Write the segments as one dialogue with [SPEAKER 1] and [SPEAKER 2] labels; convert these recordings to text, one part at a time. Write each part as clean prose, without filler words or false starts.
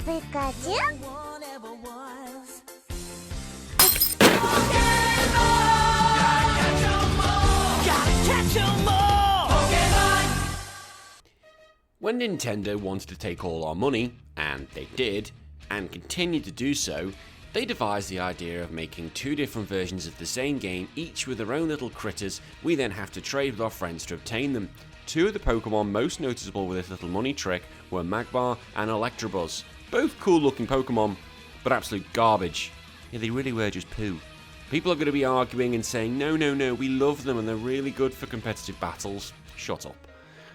[SPEAKER 1] Pikachu?
[SPEAKER 2] When Nintendo wanted to take all our money, and they did, and continued to do so, they devised the idea of making two different versions of the same game, each with their own little critters. We then have to trade with our friends to obtain them. Two of the Pokemon most noticeable with this little money trick were Magmar and Electabuzz. Both cool looking Pokemon, but absolute garbage. Yeah, they really were just poo. People are going to be arguing and saying, no, we love them and they're really good for competitive battles. Shut up.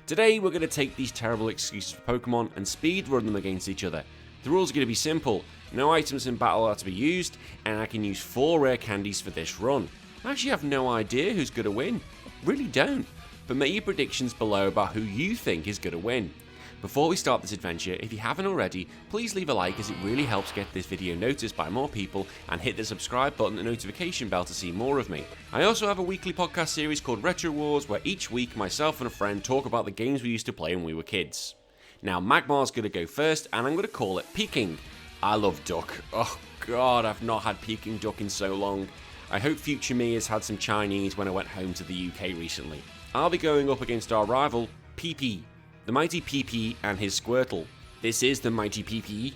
[SPEAKER 2] Today we're going to take these terrible excuses for Pokemon and speedrun them against each other. The rules are going to be simple. No items in battle are to be used, and I can use 4 rare candies for this run. I actually have no idea who's going to win. I really don't. But make your predictions below about who you think is going to win. Before we start this adventure, if you haven't already, please leave a like as it really helps get this video noticed by more people, and hit the subscribe button and notification bell to see more of me. I also have a weekly podcast series called Retro Wars, where each week myself and a friend talk about the games we used to play when we were kids. Now Magmar's going to go first, and I'm going to call it Peking. I love duck. Oh god, I've not had Peking duck in so long. I hope future me has had some Chinese when I went home to the UK recently. I'll be going up against our rival, PP. The mighty PP and his Squirtle. This is the mighty PP.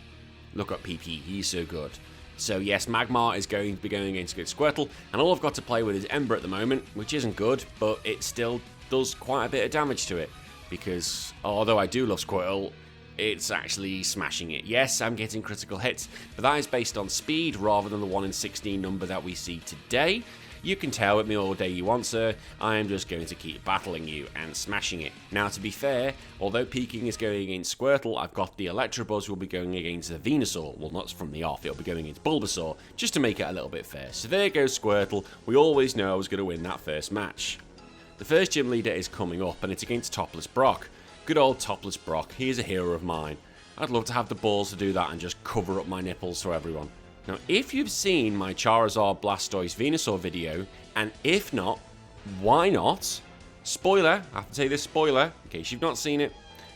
[SPEAKER 2] Look at PP, he's so good. So yes, Magmar is going to be going against good Squirtle, and all I've got to play with is Ember at the moment, which isn't good, but it still does quite a bit of damage to it. Because although I do love Squirtle, it's actually smashing it. Yes, I'm getting critical hits, but that is based on speed rather than the 1 in 16 number that we see today. You can tell with me all day you want, sir. I am just going to keep battling you and smashing it. Now, to be fair, although Peking is going against Squirtle, I've got the Electrabuzz will be going against the Venusaur. Well, not from the off, it'll be going against Bulbasaur, just to make it a little bit fair. So there goes Squirtle. We always know I was going to win that first match. The first gym leader is coming up, and it's against Topless Brock. Good old Topless Brock, he is a hero of mine. I'd love to have the balls to do that and just cover up my nipples for everyone. Now, if you've seen my Charizard Blastoise Venusaur video, and if not, why not? Spoiler, I have to say this spoiler, in case you've not seen it.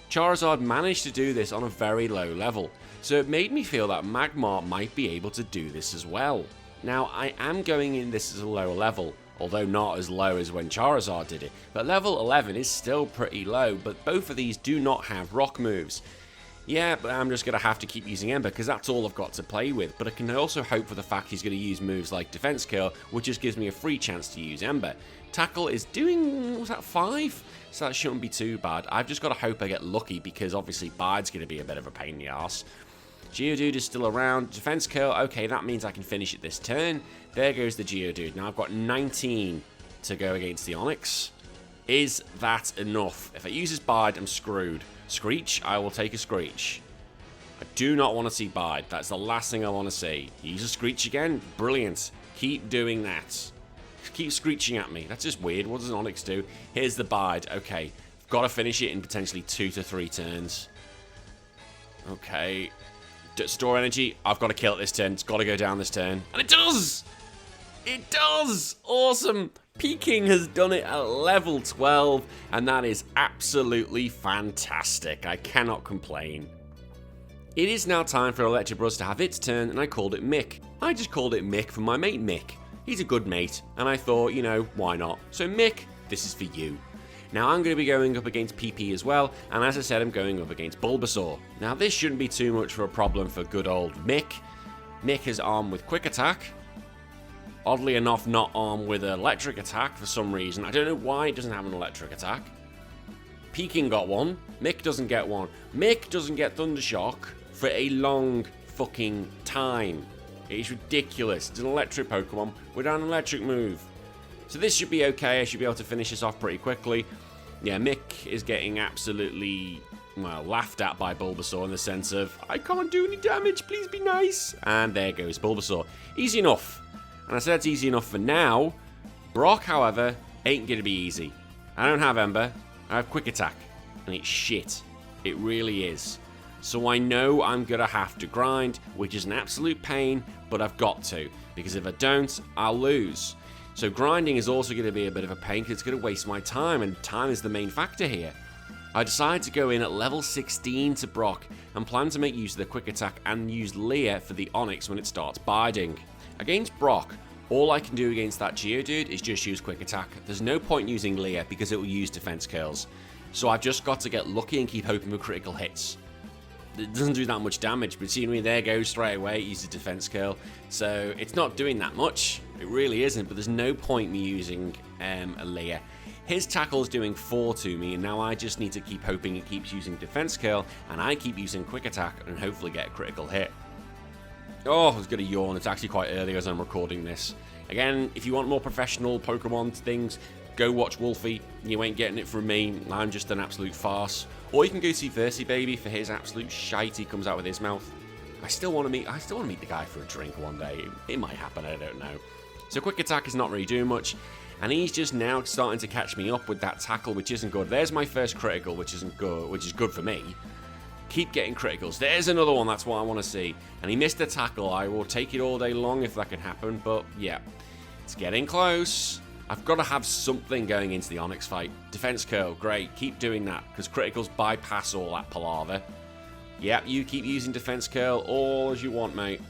[SPEAKER 2] Charizard managed to do this on a very low level, so it made me feel that Magmar might be able to do this as well. Now, I am going in this as a lower level, although not as low as when Charizard did it, but level 11 is still pretty low, but both of these do not have rock moves. Yeah, but I'm just going to have to keep using Ember because that's all I've got to play with, but I can also hope for the fact he's going to use moves like Defense Curl, which just gives me a free chance to use Ember. Tackle is doing, was that 5? So that shouldn't be too bad. I've just got to hope I get lucky because obviously Bide's going to be a bit of a pain in the arse. Geodude is still around. Defense Curl, okay, that means I can finish it this turn. There goes the Geodude. Now I've got 19 to go against the Onix. Is that enough? If it uses Bide, I'm screwed. Screech, I will take a Screech. I do not want to see Bide. That's the last thing I want to see. Use a Screech again? Brilliant. Keep doing that. Keep screeching at me. That's just weird. What does an Onix do? Here's the Bide. Okay. I've got to finish it in potentially 2 to 3 turns. Okay. Store energy. I've got to kill it this turn. It's got to go down this turn. And it does! It does! Awesome! Peking has done it at level 12, and that is absolutely fantastic. I cannot complain. It is now time for Electabuzz to have its turn, and I called it Mick. I just called it Mick for my mate Mick. He's a good mate, and I thought, you know, why not? So Mick, this is for you. Now I'm going to be going up against PP as well, and as I said, I'm going up against Bulbasaur. Now this shouldn't be too much for a problem for good old Mick. Mick is armed with Quick Attack. Oddly enough, not armed with an Electric Attack for some reason. I don't know why it doesn't have an Electric Attack. Peking got one. Mick doesn't get one. Mick doesn't get Thunder Shock for a long fucking time. It's ridiculous. It's an electric Pokemon without an electric move. So this should be okay. I should be able to finish this off pretty quickly. Yeah, Mick is getting absolutely, well, laughed at by Bulbasaur in the sense of, I can't do any damage, please be nice. And there goes Bulbasaur. Easy enough. And I said it's easy enough for now. Brock, however, ain't going to be easy. I don't have Ember. I have Quick Attack. And it's shit. It really is. So I know I'm going to have to grind, which is an absolute pain, but I've got to. Because if I don't, I'll lose. So grinding is also going to be a bit of a pain because it's going to waste my time, and time is the main factor here. I decided to go in at level 16 to Brock and plan to make use of the quick attack and use Leer for the Onyx when it starts biding. Against Brock, all I can do against that Geodude is just use quick attack. There's no point using Leer because it will use defense curls. So I've just got to get lucky and keep hoping for critical hits. It doesn't do that much damage, but see me, there goes straight away, it uses defense curl. So it's not doing that much, it really isn't, but there's no point me using a Leer. His tackle's doing 4 to me, and now I just need to keep hoping he keeps using defense curl, and I keep using quick attack and hopefully get a critical hit. Oh, I was going to yawn, it's actually quite early as I'm recording this. Again, if you want more professional Pokemon things, go watch Wolfie. You ain't getting it from me. I'm just an absolute farce. Or you can go see Versi Baby for his absolute shite he comes out with his mouth. I still want to meet the guy for a drink one day. It might happen, I don't know. So quick attack is not really doing much, and he's just now starting to catch me up with that tackle, which isn't good. There's my first critical, which is good for me. Keep getting criticals. There's another one, that's what I want to see. And he missed the tackle. I will take it all day long if that can happen, but yeah. It's getting close. I've got to have something going into the Onyx fight. Defense curl, great. Keep doing that, because criticals bypass all that palaver. Yep, you keep using defense curl all as you want, mate.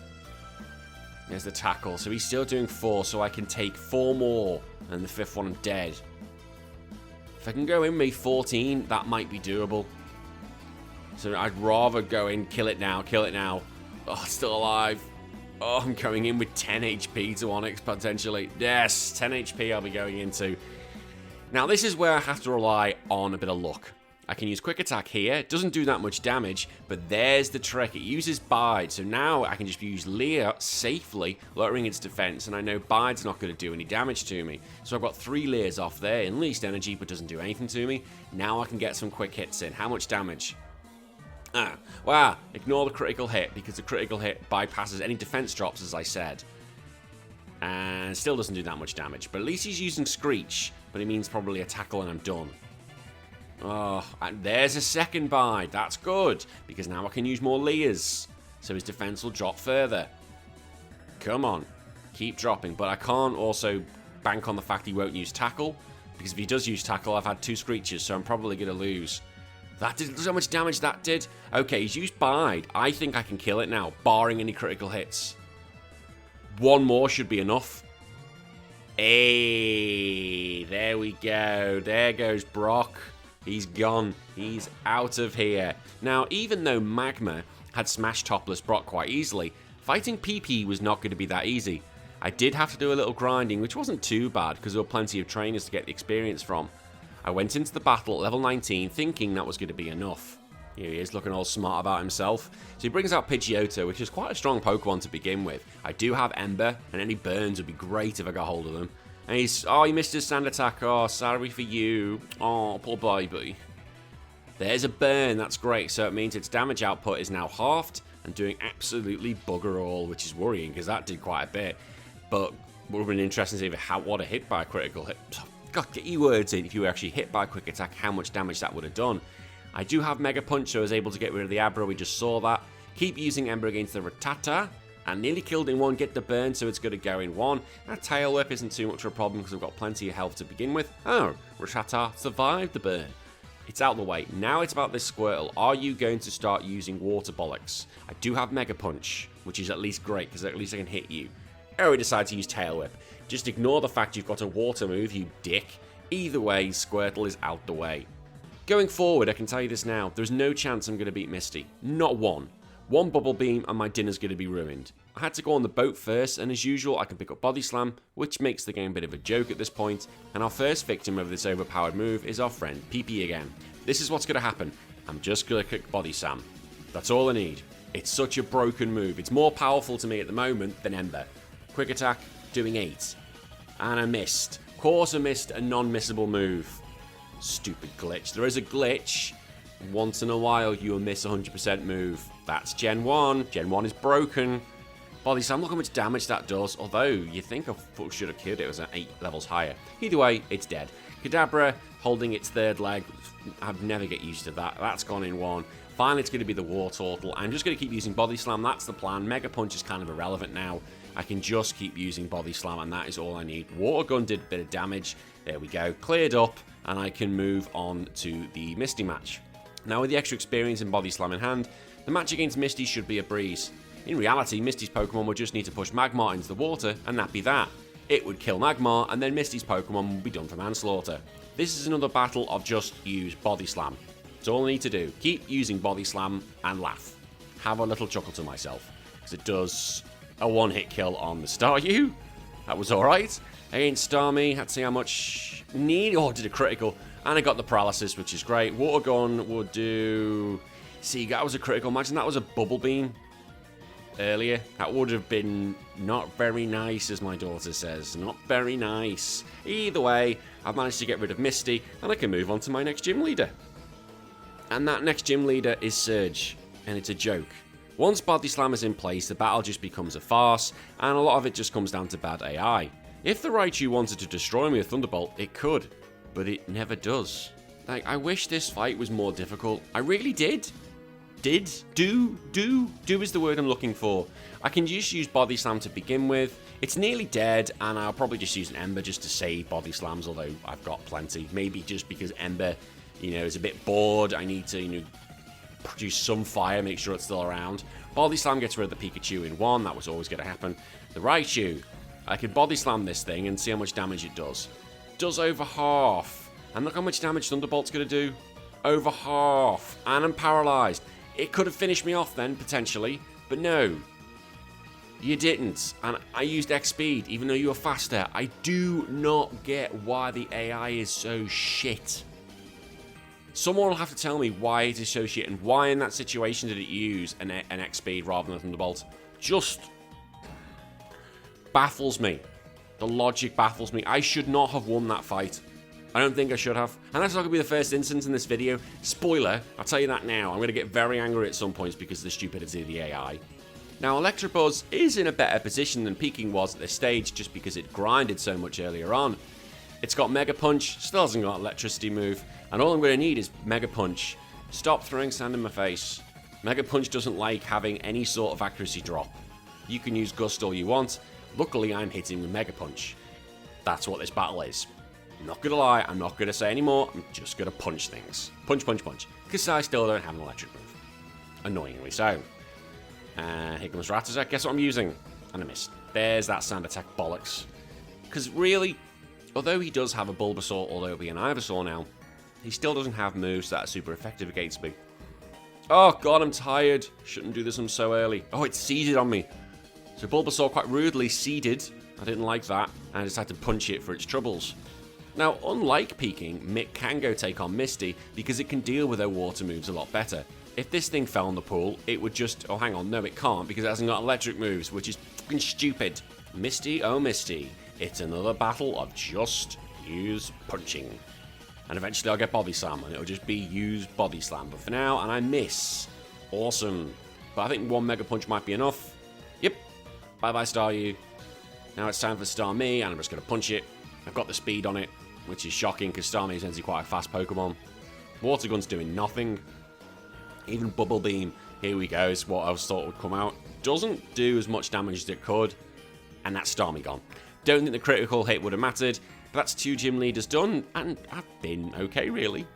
[SPEAKER 2] There's the tackle. So he's still doing 4, so I can take 4 more, and the 5th one I'm dead. If I can go in with 14, that might be doable. So I'd rather go in, kill it now, kill it now. Oh, it's still alive. Oh, I'm going in with 10 HP to Onyx, potentially. Yes, 10 HP I'll be going into. Now, this is where I have to rely on a bit of luck. I can use quick attack here. It doesn't do that much damage, but there's the trick. It uses bide, so now I can just use Leer safely, lowering its defense, and I know bide's not going to do any damage to me. So I've got 3 Leers off there in least energy, but doesn't do anything to me. Now I can get some quick hits in. How much damage? Wow, ignore the critical hit, because the critical hit bypasses any defense drops, as I said. And still doesn't do that much damage, but at least he's using Screech, but it means probably a tackle and I'm done. Oh, and there's a second bide. That's good, because now I can use more Leers, so his defense will drop further. Come on, keep dropping, but I can't also bank on the fact he won't use tackle, because if he does use tackle, I've had 2 Screeches, so I'm probably going to lose. That did so much damage, that did. Okay, he's used bide. I think I can kill it now, barring any critical hits. 1 more should be enough. Hey, there we go. There goes Brock. He's gone. He's out of here. Now, even though Magmar had smashed topless Brock quite easily, fighting PP was not going to be that easy. I did have to do a little grinding, which wasn't too bad, because there were plenty of trainers to get the experience from. I went into the battle at level 19 thinking that was going to be enough. Here he is looking all smart about himself. So he brings out Pidgeotto, which is quite a strong Pokemon to begin with. I do have Ember, and any burns would be great if I got hold of them. And he missed his sand attack. Oh, sorry for you. Oh, poor baby. There's a burn, that's great. So it means its damage output is now halved and doing absolutely bugger all, which is worrying because that did quite a bit. But would have been interesting to see what a hit by a critical hit. God, get your words in. If you were actually hit by a quick attack, how much damage that would have done. I do have Mega Punch, so I was able to get rid of the Abra. We just saw that. Keep using Ember against the Rattata. And nearly killed in 1, get the burn, so it's going to go in 1. That Tail Whip isn't too much of a problem because I've got plenty of health to begin with. Oh, Rattata survived the burn. It's out of the way. Now it's about this Squirtle. Are you going to start using Water Bollocks? I do have Mega Punch, which is at least great because at least I can hit you. Oh, he decided to use Tail Whip. Just ignore the fact you've got a water move, you dick. Either way, Squirtle is out the way. Going forward, I can tell you this now, there's no chance I'm going to beat Misty. Not one. 1 Bubble Beam and my dinner's going to be ruined. I had to go on the boat first, and as usual, I can pick up Body Slam, which makes the game a bit of a joke at this point, and our first victim of this overpowered move is our friend PP again. This is what's going to happen. I'm just going to click Body Slam. That's all I need. It's such a broken move. It's more powerful to me at the moment than Ember. Quick attack, doing 8. And I missed. Of course I missed a non-missable move. Stupid glitch. There is a glitch. Once in a while you will miss a 100% move. That's Gen 1. Gen 1 is broken. Body Slam, look how much damage that does. Although, you think I should have killed it. It was at 8 levels higher. Either way, it's dead. Kadabra holding its 3rd leg. I'd never get used to that. That's gone in 1. Finally, it's going to be the Wartortle. I'm just going to keep using Body Slam. That's the plan. Mega Punch is kind of irrelevant now. I can just keep using Body Slam, and that is all I need. Water Gun did a bit of damage. There we go. Cleared up. and I can move on to the Misty match. Now, with the extra experience and Body Slam in hand, the match against Misty should be a breeze. In reality, Misty's Pokemon would just need to push Magmar into the water, and that'd be that. It would kill Magmar, and then Misty's Pokemon would be done for manslaughter. This is another battle of just use Body Slam. That's all I need to do. Keep using Body Slam and laugh. Have a little chuckle to myself, because it does a one-hit kill on the Staryu. That was alright. Against Starmie, had to see how much need. Oh, did a critical. And I got the paralysis, which is great. Water Gun would do... See, that was a critical. Imagine that was a Bubble Beam earlier. That would have been not very nice, as my daughter says. Not very nice. Either way, I've managed to get rid of Misty, and I can move on to my next gym leader. And that next gym leader is Surge, and it's a joke. Once Body Slam is in place, the battle just becomes a farce, and a lot of it just comes down to bad AI. If the Raichu wanted to destroy me with Thunderbolt, it could, but it never does. Like, I wish this fight was more difficult. I really did. Do is the word I'm looking for. I can just use Body Slam to begin with. It's nearly dead, and I'll probably just use an Ember just to save Body Slams, although I've got plenty. Maybe just because Ember, is a bit bored. I need to, produce some fire, make sure it's still around. Body Slam gets rid of the Pikachu in one. That was always going to happen. The Raichu, I could Body Slam this thing and see how much damage it does. Does over half. And look how much damage Thunderbolt's going to do. Over half. And I'm paralyzed. It could have finished me off then, potentially. But no. You didn't. And I used X speed, even though you were faster. I do not get why the AI is so shit. Someone will have to tell me why it is so shit, and why in that situation did it use an X speed rather than a Thunderbolt. Just baffles me. The logic baffles me. I should not have won that fight. I don't think I should have. And that's not going to be the first instance in this video. Spoiler, I'll tell you that now. I'm going to get very angry at some points because of the stupidity of the AI. Now, Electabuzz is in a better position than Peking was at this stage just because it grinded so much earlier on. It's got Mega Punch, still hasn't got Electricity move, and all I'm going to need is Mega Punch. Stop throwing sand in my face. Mega Punch doesn't like having any sort of accuracy drop. You can use Gust all you want. Luckily, I'm hitting with Mega Punch. That's what this battle is. I'm not going to lie, I'm not going to say anymore, I'm just going to punch things. Punch, punch, punch. Because I still don't have an electric move. Annoyingly so. Here comes Rattata. Guess what I'm using? And I missed. There's that Sand Attack bollocks. Because really, although he does have a Bulbasaur, although it'll be an Ivysaur now, he still doesn't have moves that are super effective against me. Oh god, I'm tired. Shouldn't do this, I'm so early. Oh, it seeded on me. So Bulbasaur quite rudely seeded. I didn't like that, and I decided to punch it for its troubles. Now, unlike Peking, Mick can go take on Misty because it can deal with her water moves a lot better. If this thing fell in the pool, it would just... Oh, hang on, no it can't because it hasn't got electric moves, which is fucking stupid. Misty, oh Misty, it's another battle of just use punching. And eventually I'll get Body Slam, and it'll just be use Body Slam. But for now, and I miss. Awesome. But I think one Mega Punch might be enough. Yep. Bye-bye, Staryu. Now it's time for Starmie, and I'm just going to punch it. I've got the speed on it, which is shocking, because Starmie is actually quite a fast Pokemon. Water Gun's doing nothing. Even Bubble Beam, here we go, is what I was thought would come out. Doesn't do as much damage as it could, and that's Starmie gone. Don't think the critical hit would have mattered, but that's 2 gym leaders done, and I've been okay, really.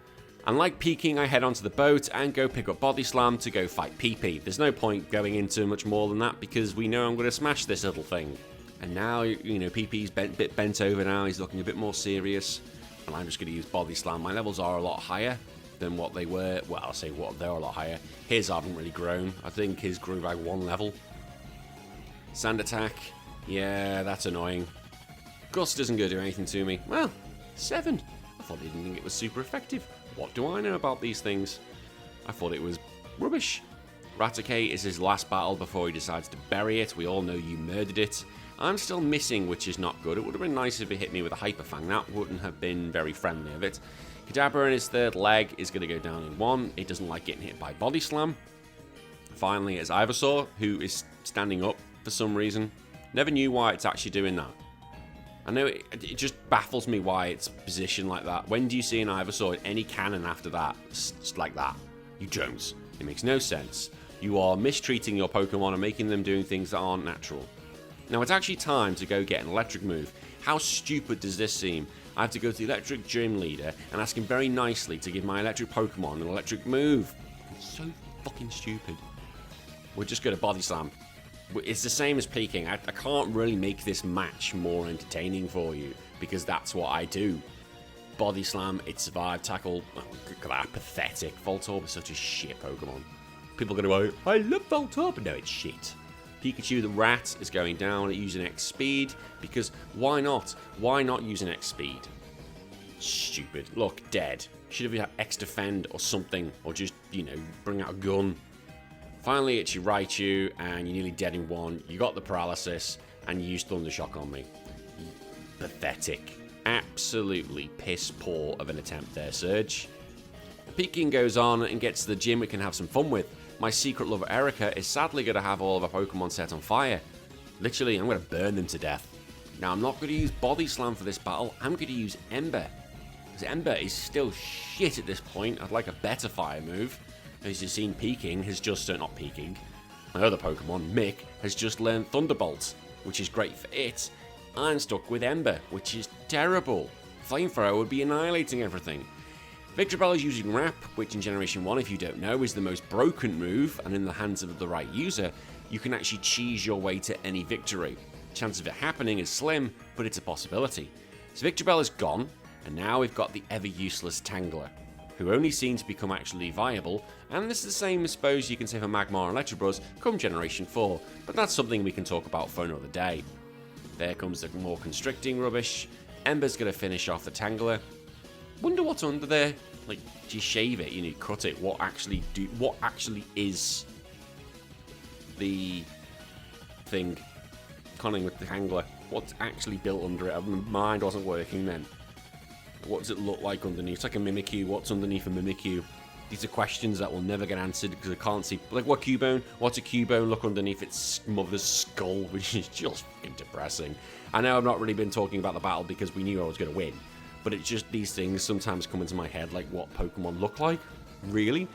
[SPEAKER 2] And like Peking, I head onto the boat and go pick up Body Slam to go fight PP. There's no point going into much more than that, because we know I'm going to smash this little thing. And now, PP's a bit bent over now, he's looking a bit more serious, and I'm just going to use Body Slam. My levels are a lot higher than what they were. Well, I'll say what they're a lot higher. His haven't really grown. I think his grew by 1 level. Sand Attack. Yeah, that's annoying. Gust isn't going to do anything to me. Well, 7. I thought he didn't think it was super effective. What do I know about these things? I thought it was rubbish. Raticate is his last battle before he decides to bury it. We all know you murdered it. I'm still missing, which is not good. It would have been nice if it hit me with a Hyper Fang. That wouldn't have been very friendly of it. Kadabra in his 3rd leg is going to go down in 1. It doesn't like getting hit by Body Slam. Finally, it's Ivysaur, who is standing up for some reason. Never knew why it's actually doing that. I know it just baffles me why it's positioned like that. When do you see an Ivysaur in any cannon after that? Just like that. You don't. It makes no sense. You are mistreating your Pokemon and making them doing things that aren't natural. Now it's actually time to go get an electric move. How stupid does this seem? I have to go to the electric gym leader and ask him very nicely to give my electric Pokemon an electric move. It's so fucking stupid. We're just going to body slam. It's the same as peeking. I can't really make this match more entertaining for you because that's what I do. Body slam, it survived, tackle. Oh, look at that, pathetic. Voltorb is such a shit Pokemon. People are going to go, I love Voltorb, but no, it's shit. Pikachu the rat is going down at using X speed because why not? Why not use an X speed? Stupid. Look, dead. Should have had X defend or something, or just, you know, bring out a gun. Finally, it's your Raichu, and you're nearly dead in one. You got the paralysis, and you used Thunder Shock on me. Pathetic. Absolutely piss poor of an attempt there, Surge. Peking goes on and gets to the gym we can have some fun with. My secret lover Erica is sadly going to have all of her Pokemon set on fire. Literally, I'm going to burn them to death. Now, I'm not going to use Body Slam for this battle. I'm going to use Ember. Because Ember is still shit at this point. I'd like a better fire move. As you've seen, Peking has just... not Peking. My other Pokemon, Mick, has just learned Thunderbolt, which is great for it. I'm stuck with Ember, which is terrible. Flamethrower would be annihilating everything. Victreebel is using Wrap, which in Generation 1, if you don't know, is the most broken move, and in the hands of the right user, you can actually cheese your way to any victory. Chance of it happening is slim, but it's a possibility. So Victreebel is gone, and now we've got the ever-useless Tangler, who only seem to become actually viable, and this is the same, I suppose, you can say for Magmar and Electabuzz come Generation 4, but that's something we can talk about for another day. There comes the more constricting rubbish. Ember's going to finish off the Tangler. Wonder what's under there. Like, do you shave it? You know, cut it. What actually is the thing? Conning with the Tangler. What's actually built under it? My mind wasn't working then. What does it look like underneath? It's like a Mimikyu. What's underneath a Mimikyu? These are questions that will never get answered because I can't see. Like, what Cubone? What's a Cubone look underneath its mother's skull? Which is just fucking depressing. I know I've not really been talking about the battle because we knew I was going to win. But it's just these things sometimes come into my head, like what Pokemon look like. Really?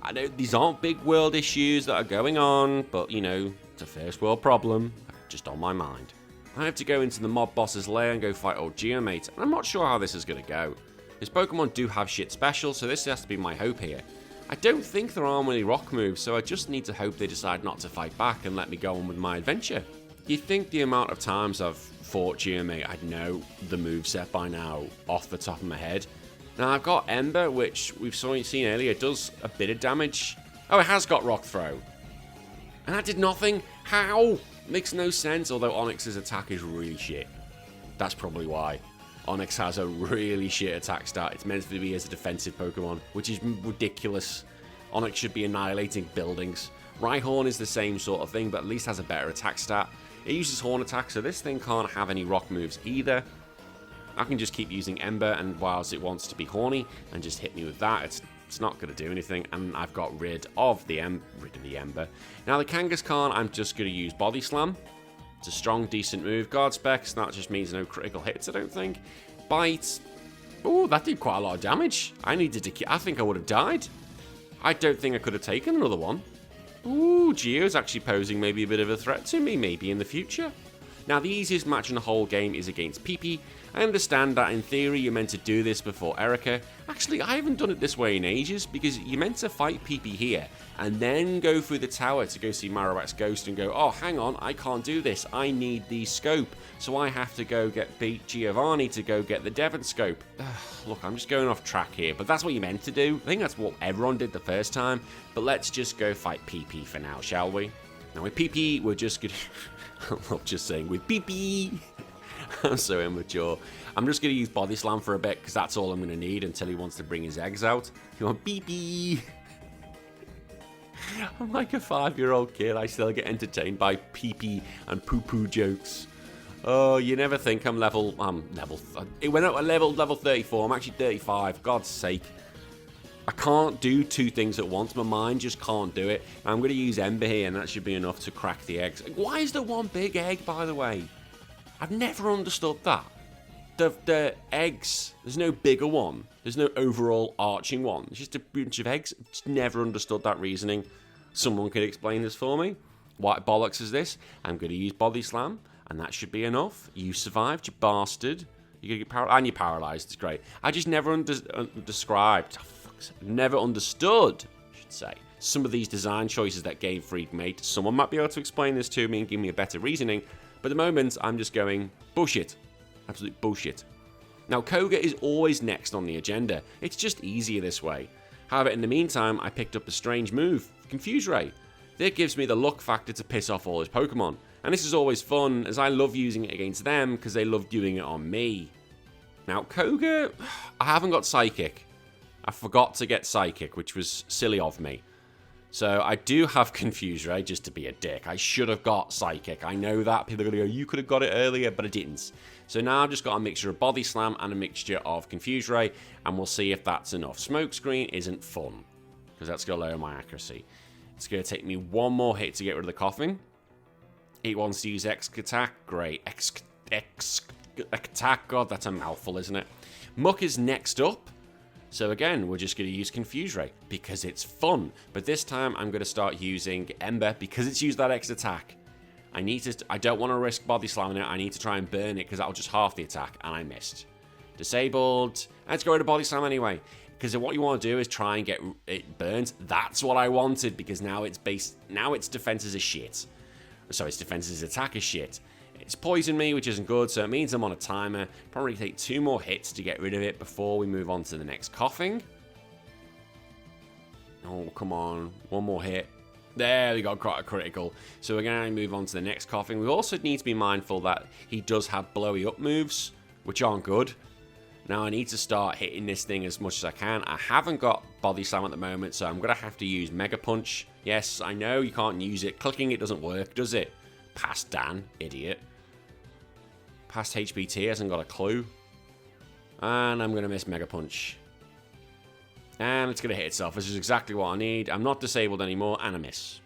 [SPEAKER 2] I know these aren't big world issues that are going on, but, you know, it's a first world problem. Just on my mind. I have to go into the mob boss's lair and go fight old Geomate, and I'm not sure how this is going to go. His Pokemon do have shit special, so this has to be my hope here. I don't think there are many rock moves, so I just need to hope they decide not to fight back and let me go on with my adventure. You'd think the amount of times I've fought Geomate, I'd know the moveset by now off the top of my head. Now I've got Ember, which we've seen earlier, does a bit of damage. Oh, it has got Rock Throw. And that did nothing? How? Makes no sense, although Onyx's attack is really shit. That's probably why. Onyx has a really shit attack stat. It's meant to be as a defensive Pokemon, which is ridiculous. Onyx should be annihilating buildings. Rhyhorn is the same sort of thing, but at least has a better attack stat. It uses Horn Attack, so this thing can't have any rock moves either. I can just keep using Ember, and whilst it wants to be horny and just hit me with that, it's not going to do anything, and I've got rid of the Ember. Now the Kangaskhan, I'm just going to use Body Slam. It's a strong, decent move. Guard Specs, that just means no critical hits, I don't think. Bite. Oh, that did quite a lot of damage. I think I would have died. I don't think I could have taken another one. Ooh, Geo's actually posing maybe a bit of a threat to me, maybe in the future. Now, the easiest match in the whole game is against Pee-Pee. I understand that in theory you're meant to do this before Erica. Actually, I haven't done it this way in ages, because you're meant to fight Pee-Pee here, and then go through the tower to go see Marowak's ghost and go, oh, hang on, I can't do this, I need the scope, so I have to go beat Giovanni to go get the Devon scope. Look, I'm just going off track here, but that's what you're meant to do. I think that's what everyone did the first time, but let's just go fight Pee-Pee for now, shall we? Now with Pee-Pee, we're just gonna... I love just saying with Pee-Pee. I'm so immature. I'm just going to use Body Slam for a bit, because that's all I'm going to need until he wants to bring his eggs out. You want Pee-Pee? I'm like a 5-year-old kid. I still get entertained by Pee-Pee and poo-poo jokes. Oh, you never think I'm it went up a level 34. I'm actually 35. God's sake. I can't do two things at once. My mind just can't do it. I'm going to use Ember here, and that should be enough to crack the eggs. Why is there one big egg, by the way? I've never understood that. The eggs, there's no bigger one. There's no overall arching one. It's just a bunch of eggs. I've just never understood that reasoning. Someone could explain this for me. What bollocks is this? I'm going to use Body Slam, and that should be enough. You survived, you bastard. You get and you're paralyzed. It's great. I just never never understood, I should say, some of these design choices that Game Freak made. Someone might be able to explain this to me and give me a better reasoning. But at the moment, I'm just going bullshit. Absolute bullshit. Now, Koga is always next on the agenda. It's just easier this way. However, in the meantime, I picked up a strange move, Confuse Ray. That gives me the luck factor to piss off all his Pokemon. And this is always fun, as I love using it against them, because they love doing it on me. Now, Koga, I haven't got Psychic. I forgot to get Psychic, which was silly of me. So I do have Confuse Ray, just to be a dick. I should have got Psychic. I know that. People are going to go, you could have got it earlier, but I didn't. So now I've just got a mixture of Body Slam and a mixture of Confuse Ray, and we'll see if that's enough. Smokescreen isn't fun, because that's going to lower my accuracy. It's going to take me one more hit to get rid of the coughing. It wants to use X attack. Great. X attack. God, that's a mouthful, isn't it? Muck is next up. So again, we're just going to use Confuse Ray because it's fun. But this time, I'm going to start using Ember because it's used that X attack. I don't want to risk Body Slamming it. I need to try and burn it because that'll just half the attack. And I missed. Disabled. Let's go to Body Slam anyway. Because what you want to do is try and get it burnt. That's what I wanted because now its defenses are shit. So its defenses attack is shit. It's poisoned me, which isn't good, so it means I'm on a timer. Probably take 2 more hits to get rid of it before we move on to the next coughing. Oh, come on. 1 more hit. There, we got a critical. So we're going to move on to the next coughing. We also need to be mindful that he does have blowy up moves, which aren't good. Now I need to start hitting this thing as much as I can. I haven't got Body Slam at the moment, so I'm going to have to use Mega Punch. Yes, I know you can't use it. Clicking it doesn't work, does it? Past Dan, idiot. Past HBT hasn't got a clue. And I'm going to miss Mega Punch. And it's going to hit itself. This is exactly what I need. I'm not disabled anymore, and I miss.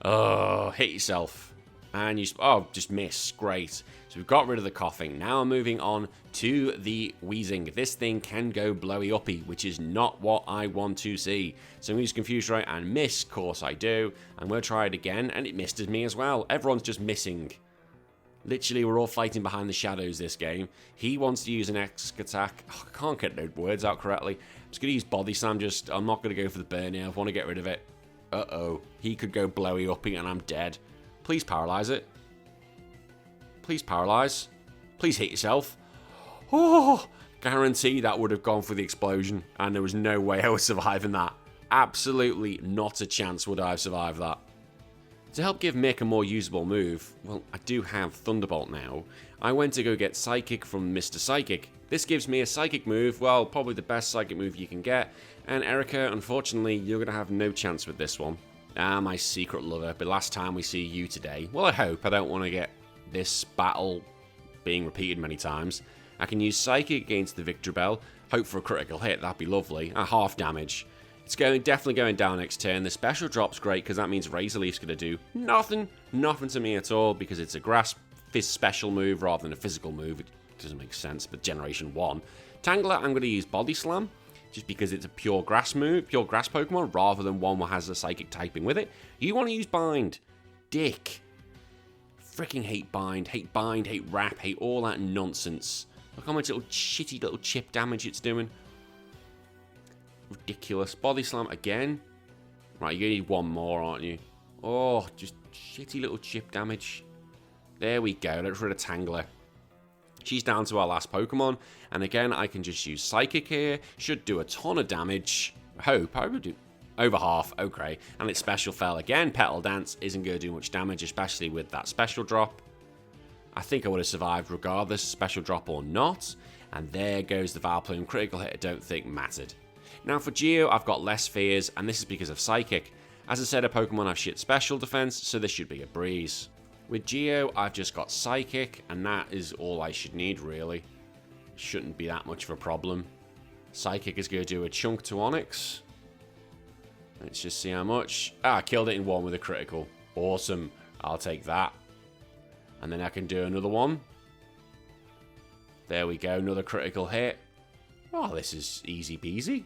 [SPEAKER 2] Oh, hit yourself. And you... Oh, just miss. Great. So we've got rid of the coughing. Now I'm moving on to the wheezing. This thing can go blowy uppy, which is not what I want to see. So I'm going to use Confuse Ray and miss. Of course I do. I'm going to try it again, and it missed me as well. Everyone's just missing. Literally, we're all fighting behind the shadows this game. He wants to use an X attack. Oh, I can't get the words out correctly. I'm just going to use Body Slam. I'm not going to go for the burn here. I want to get rid of it. Uh-oh. He could go blowy uppy, and I'm dead. Please paralyze it. Please paralyze. Please hit yourself. Oh, guarantee that would have gone for the explosion, and there was no way I was surviving that. Absolutely not a chance would I have survived that. To help give Mick a more usable move, well, I do have Thunderbolt now. I went to go get Psychic from Mr. Psychic. This gives me a Psychic move, well, probably the best Psychic move you can get. And Erica, unfortunately, you're going to have no chance with this one. Ah, my secret lover, but last time we see you today. Well, I hope. I don't want to get this battle being repeated many times. I can use Psychic against the Victreebel. Hope for a critical hit, that'd be lovely. Half damage. It's definitely going down next turn. The special drop's great because that means Razor Leaf's going to do nothing to me at all because it's a grass special move rather than a physical move. It doesn't make sense, but Generation 1. Tangler, I'm going to use Body Slam just because it's a pure grass move, pure grass Pokemon rather than one that has a Psychic typing with it. You want to use Bind. Dick. Freaking hate Bind, hate Wrap, hate all that nonsense. Look how much shitty little chip damage it's doing. Ridiculous. Body Slam again. Right, you're going to need 1 more, aren't you? Oh, just shitty little chip damage. There we go. Let's rid of Tangler. She's down to our last Pokemon. And again, I can just use Psychic here. Should do a ton of damage. I would do over half. Okay. And its special fell again. Petal Dance isn't going to do much damage, especially with that special drop. I think I would have survived regardless, special drop or not. And there goes the Vileplume. Critical hit I don't think mattered. Now for Geo, I've got less fears, and this is because of Psychic. As I said, a Pokemon have shit special defense, so this should be a breeze. With Geo, I've just got Psychic, and that is all I should need, really. Shouldn't be that much of a problem. Psychic is going to do a chunk to Onix. Let's just see how much. I killed it in 1 with a critical. Awesome. I'll take that. And then I can do another one. There we go, another critical hit. Oh, this is easy peasy.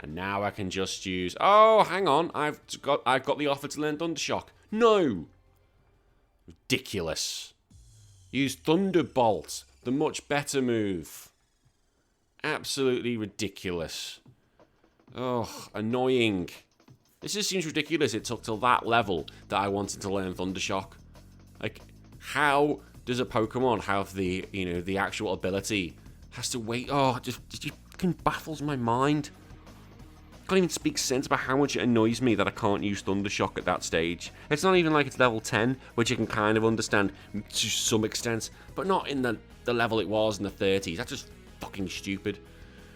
[SPEAKER 2] And now I can just use... Oh, hang on. I've got the offer to learn Thundershock. No! Ridiculous. Use Thunderbolt. The much better move. Absolutely ridiculous. Oh, annoying. This just seems ridiculous. It took till that level that I wanted to learn Thundershock. Like, how does a Pokemon have the, the actual ability? Has to wait. Oh, it just baffles my mind. Can't even speak sense about how much it annoys me that I can't use Thundershock at that stage. It's not even like it's level 10, which you can kind of understand to some extent, but not in the level it was in the 30s. That's just fucking stupid.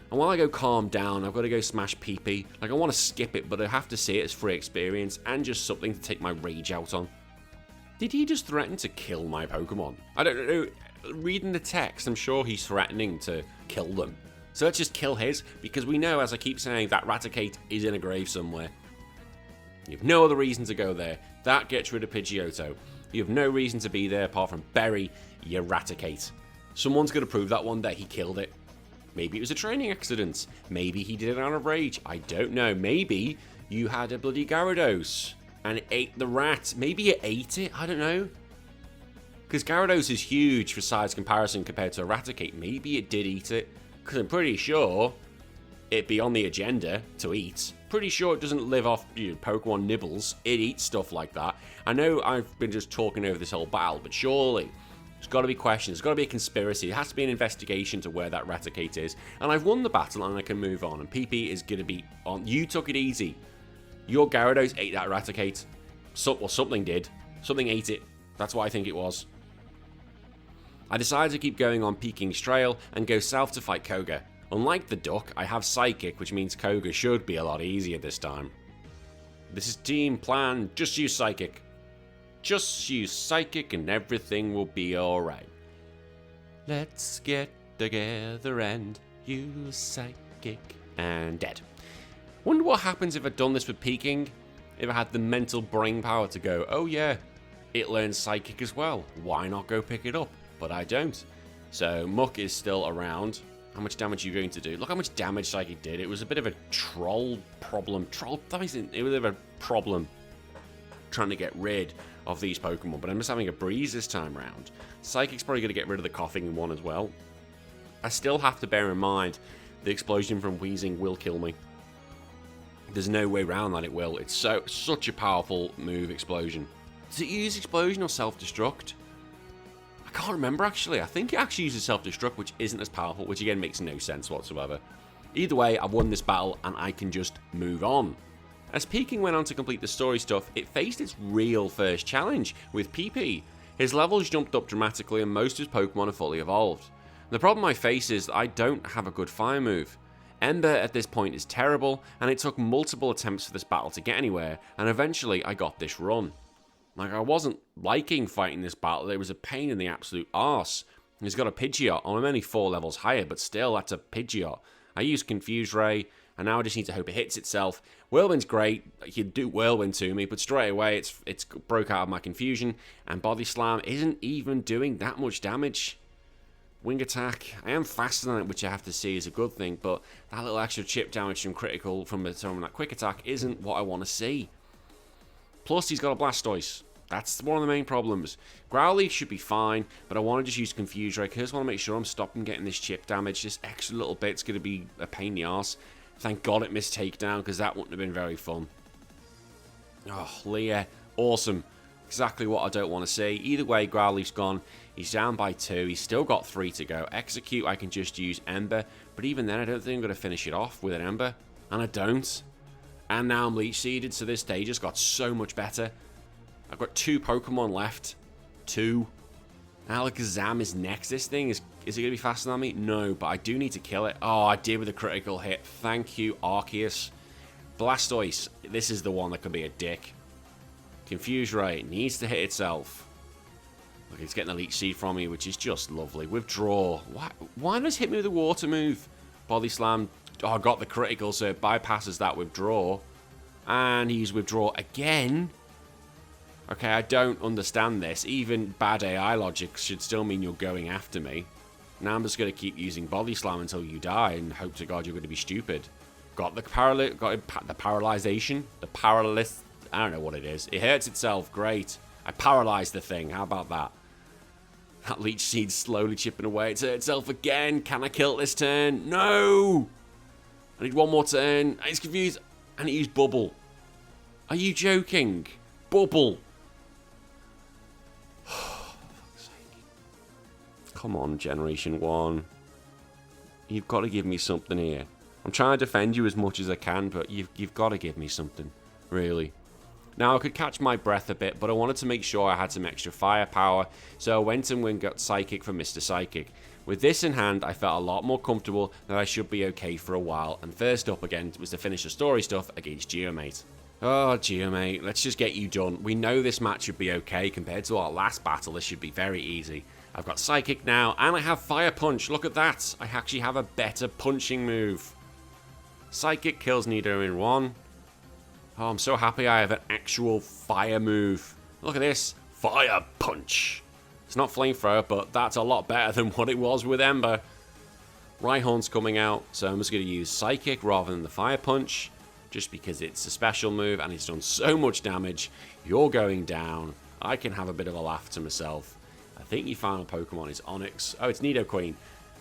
[SPEAKER 2] And while I go calm down, I've got to go smash PP. Like, I want to skip it, but I have to see it as free experience and just something to take my rage out on. Did he just threaten to kill my Pokemon? I don't know. Reading the text, I'm sure he's threatening to kill them. So let's just kill his, because we know, as I keep saying, that Raticate is in a grave somewhere. You have no other reason to go there. That gets rid of Pidgeotto. You have no reason to be there apart from bury your Raticate. Someone's going to prove that one day he killed it. Maybe it was a training accident. Maybe he did it out of rage. I don't know. Maybe you had a bloody Gyarados and it ate the rat. Maybe it ate it. I don't know. Because Gyarados is huge for size comparison compared to a Raticate. Maybe it did eat it. Because I'm pretty sure it'd be on the agenda to eat. Pretty sure it doesn't live off Pokemon nibbles. It eats stuff like that. I know I've been just talking over this whole battle, but surely there's got to be questions. There's got to be a conspiracy. There has to be an investigation to where that Raticate is. And I've won the battle and I can move on. And PP is going to be on. You took it easy. Your Gyarados ate that Raticate. Well, something did. Something ate it. That's what I think it was. I decided to keep going on Peking's trail and go south to fight Koga. Unlike the Duck, I have Psychic, which means Koga should be a lot easier this time. This is team plan. Just use Psychic. Just use Psychic and everything will be alright. Let's get together and use Psychic. And dead. Wonder what happens if I'd done this with Peking? If I had the mental brain power to go, oh yeah, it learns Psychic as well. Why not go pick it up? But I don't. So Muck is still around. How much damage are you going to do? Look how much damage Psychic did. It was a bit of a troll problem. It was a bit of a problem trying to get rid of these Pokemon. But I'm just having a breeze this time round. Psychic's probably going to get rid of the coughing one as well. I still have to bear in mind the explosion from Weezing will kill me. There's no way around that it will. It's such a powerful move, Explosion. Does it use Explosion or Self-Destruct? I can't remember actually. I think it actually uses Self-Destruct, which isn't as powerful, which again makes no sense whatsoever. Either way, I've won this battle and I can just move on. As Peking went on to complete the story stuff, it faced its real first challenge with PP. His levels jumped up dramatically and most of his Pokemon are fully evolved. The problem I face is that I don't have a good fire move. Ember at this point is terrible, and it took multiple attempts for this battle to get anywhere, and eventually I got this run. Like, I wasn't liking fighting this battle, it was a pain in the absolute arse. He's got a Pidgeot, I'm only 4 levels higher, but still, that's a Pidgeot. I used Confuse Ray, and now I just need to hope it hits itself. Whirlwind's great, you do Whirlwind to me, but straight away it's broke out of my confusion, and Body Slam isn't even doing that much damage. Wing Attack, I am faster than it, which I have to see is a good thing, but that little extra chip damage from critical from that Quick Attack isn't what I want to see. Plus, he's got a Blastoise. That's one of the main problems. Growlithe should be fine, but I want to just use Confuse Ray, because I just want to make sure I'm stopping getting this chip damage. This extra little bit's going to be a pain in the arse. Thank God it missed Takedown, because that wouldn't have been very fun. Oh, Leah. Awesome. Exactly what I don't want to see. Either way, Growlithe's gone. He's down by 2. He's still got 3 to go. Execute, I can just use Ember. But even then, I don't think I'm going to finish it off with an Ember. And I don't. And now I'm Leech Seeded, so this stage just got so much better. I've got 2 Pokemon left. 2. Alakazam is next. This thing, is it going to be faster than me? No, but I do need to kill it. Oh, I did with a critical hit. Thank you, Arceus. Blastoise, this is the one that could be a dick. Confuse Ray needs to hit itself. Look, it's getting a Leech Seed from me, which is just lovely. Withdraw. Why does it hit me with a water move? Body Slam. Oh, I got the critical, so it bypasses that withdraw. And he's withdraw again. Okay, I don't understand this. Even bad AI logic should still mean you're going after me. Now I'm just going to keep using Body Slam until you die and hope to God you're going to be stupid. Got the paralyzation. The paralysis. I don't know what it is. It hurts itself. Great. I paralyzed the thing. How about that? That Leech Seed's slowly chipping away. It's hurt itself again. Can I kill it this turn? No! I need one more turn. He's confused. And he used Bubble. Are you joking? Bubble. Come on, Generation 1. You've got to give me something here. I'm trying to defend you as much as I can, but you've got to give me something. Really. Now, I could catch my breath a bit, but I wanted to make sure I had some extra firepower, so I went and got Psychic from Mr. Psychic. With this in hand, I felt a lot more comfortable that I should be okay for a while, and first up again was to finish the story stuff against Geomate. Oh, Geomate, let's just get you done. We know this match should be okay. Compared to our last battle, this should be very easy. I've got Psychic now, and I have Fire Punch. Look at that. I actually have a better punching move. Psychic kills Nido in 1. Oh, I'm so happy I have an actual fire move. Look at this. Fire Punch. It's not Flamethrower, but that's a lot better than what it was with Ember. Rhyhorn's coming out, so I'm just going to use Psychic rather than the Fire Punch, just because it's a special move and it's done so much damage. You're going down. I can have a bit of a laugh to myself. I think your final Pokemon is Onix. Oh, it's Nidoqueen.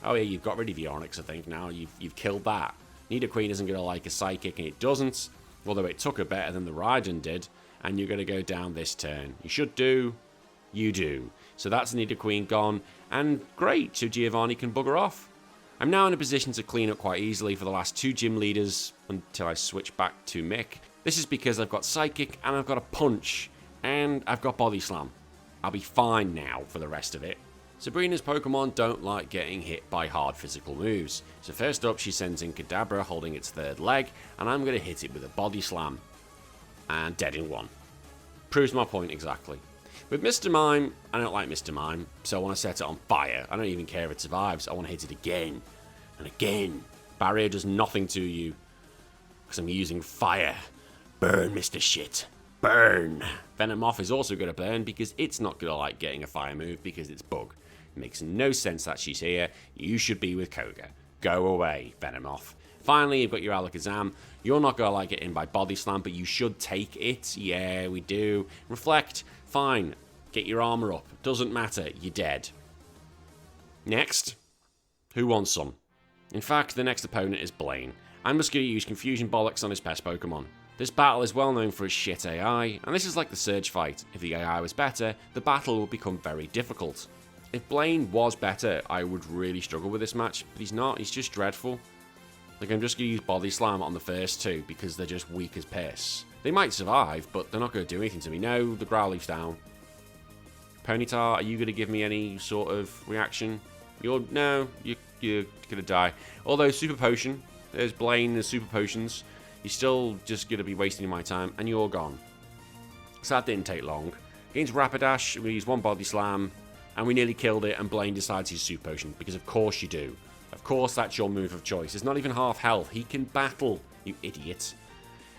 [SPEAKER 2] Oh yeah, you've got rid of your Onix, I think, now. You've killed that. Nidoqueen isn't going to like a Psychic, and it doesn't. Although it took her better than the Raiden did. And you're going to go down this turn. You should do. You do. So that's Nidoqueen gone. And great, so Giovanni can bugger off. I'm now in a position to clean up quite easily for the last 2 gym leaders until I switch back to Mick. This is because I've got Psychic and I've got a Punch. And I've got Body Slam. I'll be fine now for the rest of it. Sabrina's Pokemon don't like getting hit by hard physical moves. So first up, she sends in Kadabra holding its 3rd leg, and I'm going to hit it with a Body Slam. And dead in 1. Proves my point exactly. With Mr. Mime, I don't like Mr. Mime, so I want to set it on fire. I don't even care if it survives. I want to hit it again. And again. Barrier does nothing to you. Because I'm using fire. Burn, Mr. Shit. Burn. Venomoth is also going to burn because it's not going to like getting a fire move because it's Bug. It makes no sense that she's here. You should be with Koga. Go away, Venomoth. Finally, you've got your Alakazam. You're not going to like it in by Body Slam, but you should take it. Yeah, we do. Reflect. Fine. Get your armor up. Doesn't matter. You're dead. Next. Who wants some? In fact, the next opponent is Blaine. I'm just going to use Confusion Bollocks on his pest Pokemon. This battle is well known for its shit AI, and this is like the Surge fight. If the AI was better, the battle would become very difficult. If Blaine was better, I would really struggle with this match, but he's not. He's just dreadful. Like, I'm just going to use Body Slam on the first 2 because they're just weak as piss. They might survive, but they're not going to do anything to me. No, the Growlithe's down. Ponyta, are you going to give me any sort of reaction? No, you're going to die. Although, Super Potion, there's Blaine, there's Super Potions. You're still just going to be wasting my time, and you're gone. So that didn't take long. Against Rapidash, we used 1 Body Slam, and we nearly killed it, and Blaine decides he's Super Potion, because of course you do. Of course that's your move of choice. It's not even half health. He can battle, you idiot.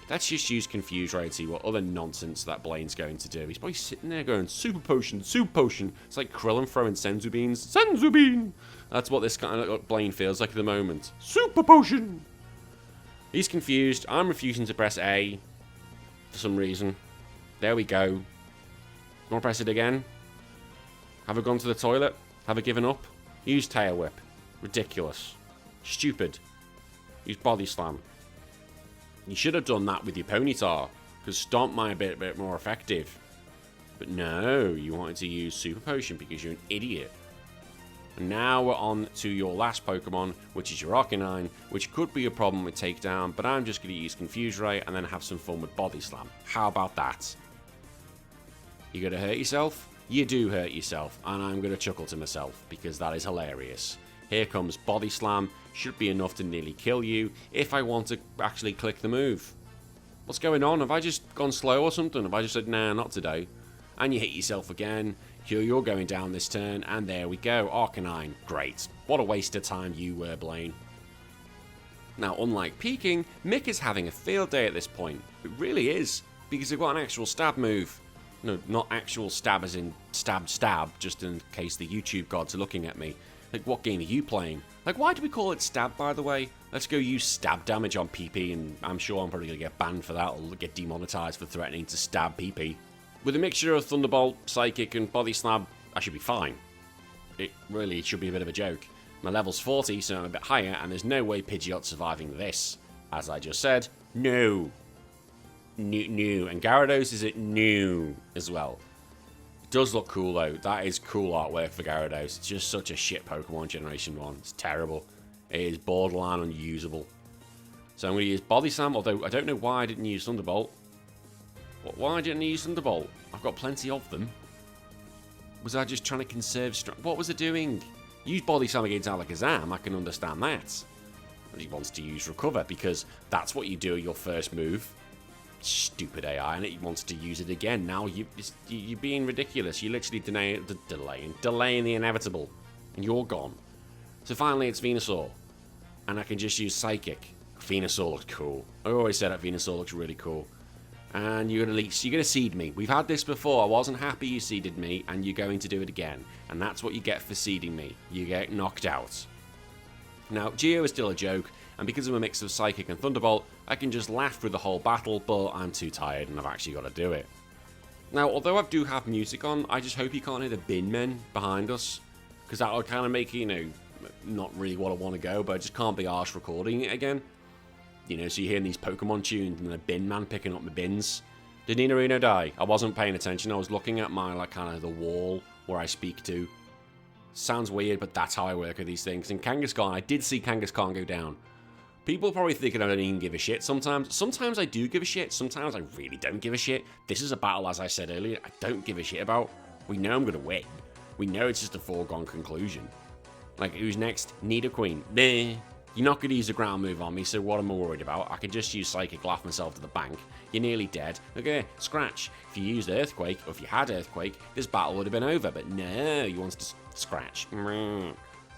[SPEAKER 2] Let's just use Confuse Ray and see what other nonsense that Blaine's going to do. He's probably sitting there going, Super Potion, Super Potion. It's like Krillin throwing Senzu Beans. Senzu Bean! That's what this kind of Blaine feels like at the moment. Super Potion! He's confused. I'm refusing to press A for some reason. There we go. Want to press it again? Have I gone to the toilet? Have I given up? Use Tail Whip. Ridiculous. Stupid. Use Body Slam. You should have done that with your Ponyta, because Stomp might be a bit more effective. But no, you wanted to use Super Potion because you're an idiot. And now we're on to your last Pokemon, which is your Arcanine, which could be a problem with Takedown, but I'm just going to use Confuse Ray and then have some fun with Body Slam. How about that? You going to hurt yourself? You do hurt yourself, and I'm going to chuckle to myself, because that is hilarious. Here comes Body Slam, should be enough to nearly kill you, if I want to actually click the move. What's going on? Have I just gone slow or something? Have I just said, nah, not today? And you hit yourself again. You're going down this turn, and there we go. Arcanine, great. What a waste of time you were, Blaine. Now, unlike Peking, Mick is having a field day at this point. It really is, because they've got an actual stab move. No, not actual stab as in stab, just in case the YouTube gods are looking at me. Like, what game are you playing? Like, why do we call it stab, by the way? Let's go use stab damage on PP, and I'm sure I'm probably going to get banned for that, or get demonetized for threatening to stab PP. With a mixture of Thunderbolt, Psychic, and Body Slam, I should be fine. it really should be a bit of a joke. My level's 40, so I'm a bit higher, and there's no way Pidgeot's surviving this. As I just said, no. New. And Gyarados is at new as well. It does look cool, though. That is cool artwork for Gyarados. It's just such a shit Pokemon Generation 1. It's terrible. It is borderline unusable. So I'm going to use Body Slam, although I don't know why I didn't use Thunderbolt. Why didn't I use Thunderbolt? I've got plenty of them. Was I just trying to conserve strength? What was it doing? Use Body Slam against Alakazam, I can understand that. But he wants to use Recover, because that's what you do at your first move. Stupid AI, and it wants to use it again. Now you're being ridiculous. You're literally delaying the inevitable. And you're gone. So finally it's Venusaur. And I can just use Psychic. Venusaur looks cool. I always said that Venusaur looks really cool. And you're going to seed me. We've had this before. I wasn't happy you seeded me, and you're going to do it again. And that's what you get for seeding me. You get knocked out. Now, Geo is still a joke, and because of a mix of Psychic and Thunderbolt, I can just laugh through the whole battle, but I'm too tired and I've actually got to do it. Now, although I do have music on, I just hope you can't hear the bin men behind us, because that would kind of make, not really what I want to go, but I just can't be arsed recording it again. So you're hearing these Pokemon tunes and the bin man picking up my bins. Did Nidorino die? I wasn't paying attention. I was looking at my, kind of the wall where I speak to. Sounds weird, but that's how I work with these things. And Kangaskhan, I did see Kangaskhan go down. People probably think I don't even give a shit sometimes. Sometimes I do give a shit. Sometimes I really don't give a shit. This is a battle, as I said earlier, I don't give a shit about. We know I'm going to win. We know it's just a foregone conclusion. Who's next? Nidoqueen. Meh. You're not going to use a ground move on me, so what am I worried about? I can just use Psychic, laugh myself to the bank. You're nearly dead. Okay, Scratch. If you used Earthquake, or if you had Earthquake, this battle would have been over. But no, you want to Scratch.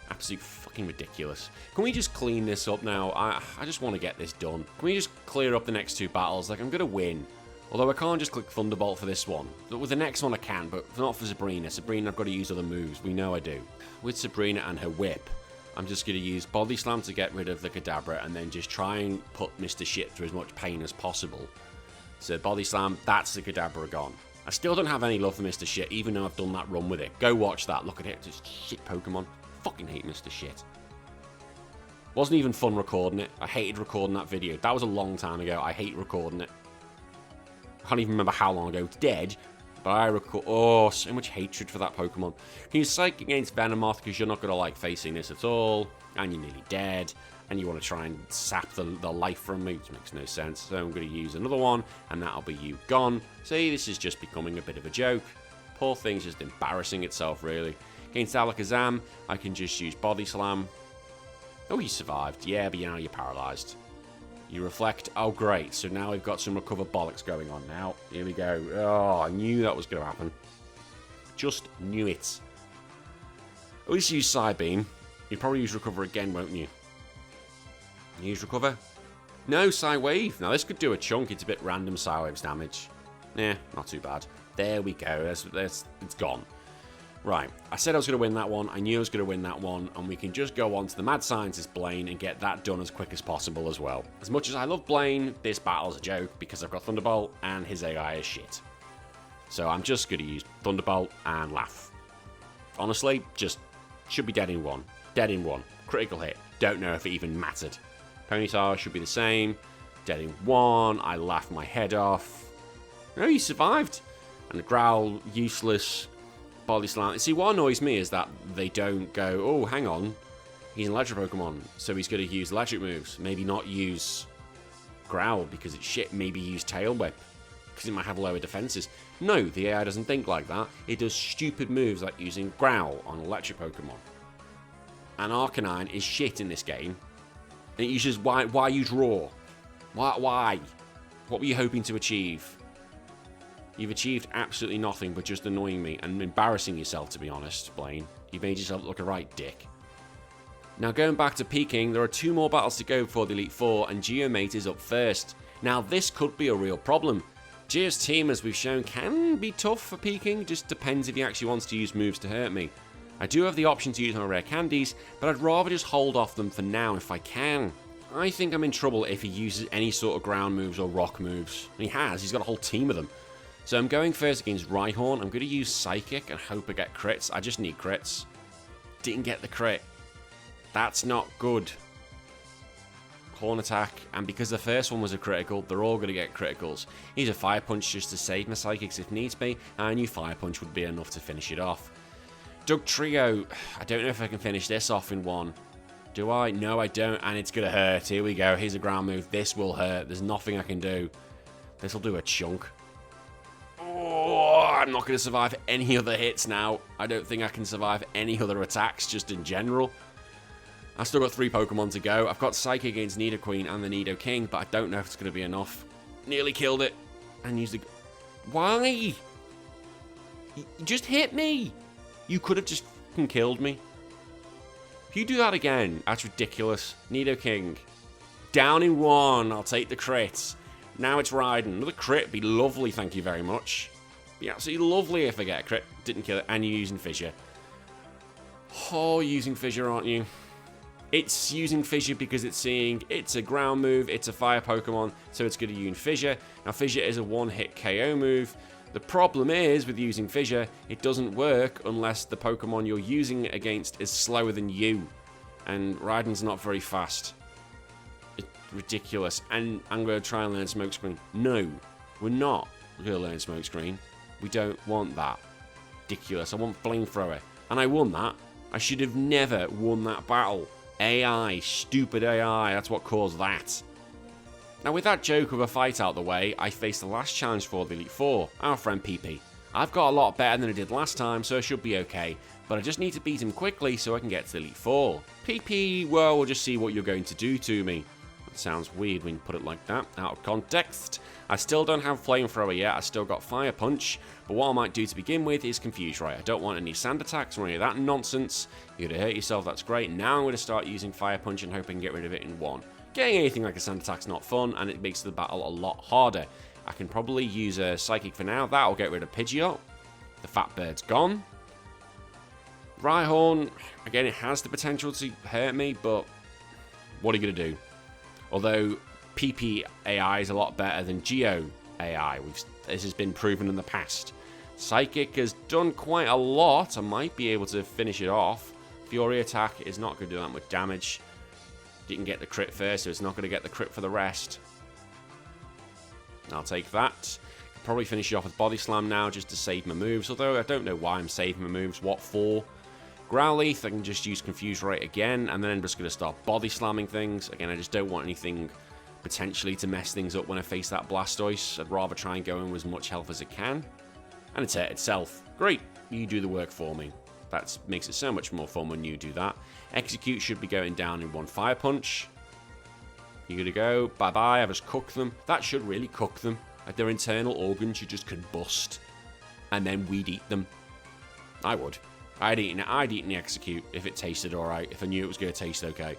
[SPEAKER 2] Absolute fucking ridiculous. Can we just clean this up now? I just want to get this done. Can we just clear up the next two battles? I'm going to win. Although I can't just click Thunderbolt for this one. But with the next one I can, but not for Sabrina. Sabrina, I've got to use other moves. We know I do. With Sabrina and her whip, I'm just going to use Body Slam to get rid of the Kadabra and then just try and put Mr. Shit through as much pain as possible. So Body Slam, that's the Kadabra gone. I still don't have any love for Mr. Shit, even though I've done that run with it. Go watch that. Look at it. Just shit Pokemon. Fucking hate Mr. Shit. Wasn't even fun recording it. I hated recording that video. That was a long time ago. I hate recording it. I can't even remember how long ago. It's dead. But I record... Oh, so much hatred for that Pokemon. Can you Psych against Venomoth because you're not going to like facing this at all. And you're nearly dead. And you want to try and sap the life from me, which makes no sense. So I'm going to use another one. And that'll be you gone. See, this is just becoming a bit of a joke. Poor thing's just embarrassing itself, really. Against Alakazam, I can just use Body Slam. Oh, you survived. Yeah, but now you're paralyzed. You reflect. Oh, great. So now we've got some recover bollocks going on now. Here we go. Oh, I knew that was going to happen. Just knew it. At least use Psybeam. You'll probably use recover again, won't you? Use recover? No, Psywave. Now, this could do a chunk. It's a bit random Psywave's damage. Nah, not too bad. There we go. It's gone. Right, I said I was going to win that one, I knew I was going to win that one, and we can just go on to the Mad Scientist Blaine and get that done as quick as possible as well. As much as I love Blaine, this battle's a joke because I've got Thunderbolt and his AI is shit. So I'm just going to use Thunderbolt and laugh. Honestly, just should be dead in one. Dead in one. Critical hit. Don't know if it even mattered. Ponyta should be the same. Dead in one. I laugh my head off. No, he survived. And the Growl, useless. Body Slam. See, what annoys me is that they don't go, oh, hang on, he's an electric Pokemon, so he's going to use electric moves. Maybe not use Growl because it's shit. Maybe use Tail Whip because it might have lower defenses. No, the AI doesn't think like that. It does stupid moves like using Growl on electric Pokemon. And Arcanine is shit in this game. And it uses, why use Raw? Why? What were you hoping to achieve? You've achieved absolutely nothing but just annoying me and embarrassing yourself, to be honest, Blaine. You've made yourself look a right dick. Now, going back to Peking, there are 2 more battles to go before the Elite Four, and Geomate is up first. Now, this could be a real problem. Geo's team, as we've shown, can be tough for Peking, just depends if he actually wants to use moves to hurt me. I do have the option to use my rare candies, but I'd rather just hold off them for now if I can. I think I'm in trouble if he uses any sort of ground moves or rock moves. And he's got a whole team of them. So I'm going first against Rhyhorn. I'm going to use Psychic and hope I get crits. I just need crits. Didn't get the crit. That's not good. Horn attack, and because the first one was a critical, they're all going to get criticals. Use a fire punch just to save my psychics if needs be, and I knew fire punch would be enough to finish it off. Dugtrio, I don't know if I can finish this off in one. Do I? No, I don't, and it's going to hurt. Here we go. Here's a ground move. This will hurt. There's nothing I can do. This will do a chunk. Oh, I'm not going to survive any other hits now. I don't think I can survive any other attacks just in general. I've still got 3 Pokemon to go. I've got Psychic against Nidoqueen and the Nidoking, but I don't know if it's going to be enough. Nearly killed it. And used the... Why? You just hit me. You could have just fucking killed me. If you do that again, that's ridiculous. Nidoking. Down in 1. I'll take the crits. Now it's Raiden. Another crit. Be lovely, thank you very much. Be absolutely lovely if I get a crit. Didn't kill it. And you're using Fissure. Oh, using Fissure, aren't you? It's using Fissure because it's seeing it's a ground move, it's a fire Pokemon, so it's going to use Fissure. Now, Fissure is a one-hit KO move. The problem is, with using Fissure, it doesn't work unless the Pokemon you're using it against is slower than you. And Raiden's not very fast. It's ridiculous. And I'm going to try and learn Smokescreen. No, we're not going to learn Smokescreen. We don't want that. Ridiculous. I want Flamethrower. And I won that. I should have never won that battle. AI, stupid AI, that's what caused that. Now with that joke of a fight out the way, I face the last challenge for the Elite Four, our friend PP. I've got a lot better than I did last time, so I should be okay, but I just need to beat him quickly so I can get to the Elite Four. PP, well, we'll just see what you're going to do to me. That sounds weird when you put it like that, out of context. I still don't have Flamethrower yet, I still got Fire Punch, but what I might do to begin with is Confuse Ray. I don't want any sand attacks or any of that nonsense. You're going to hurt yourself, that's great. Now I'm going to start using Fire Punch and hope I can get rid of it in 1. Getting anything like a sand attack's not fun, and it makes the battle a lot harder. I can probably use a Psychic for now. That'll get rid of Pidgeot. The Fat Bird's gone. Rhyhorn, again, it has the potential to hurt me, but what are you going to do? Although PP AI is a lot better than Geo AI. This has been proven in the past. Psychic has done quite a lot. I might be able to finish it off. Fury attack is not going to do that much damage. Didn't get the crit first, so it's not going to get the crit for the rest. I'll take that. Probably finish it off with Body Slam now just to save my moves, although I don't know why I'm saving my moves. What for? Growlithe, I can just use Confuse Ray again, and then I'm just going to start Body Slamming things. Again, I just don't want anything potentially to mess things up when I face that Blastoise. I'd rather try and go in with as much health as I can. And it's hurt itself. Great, you do the work for me. That makes it so much more fun when you do that. Execute should be going down in 1 Fire Punch. You're going to go, bye-bye, I've just cooked them. That should really cook them. Like their internal organs should just combust. And then we'd eat them. I would. I'd eat the Execute if it tasted alright, if I knew it was going to taste okay.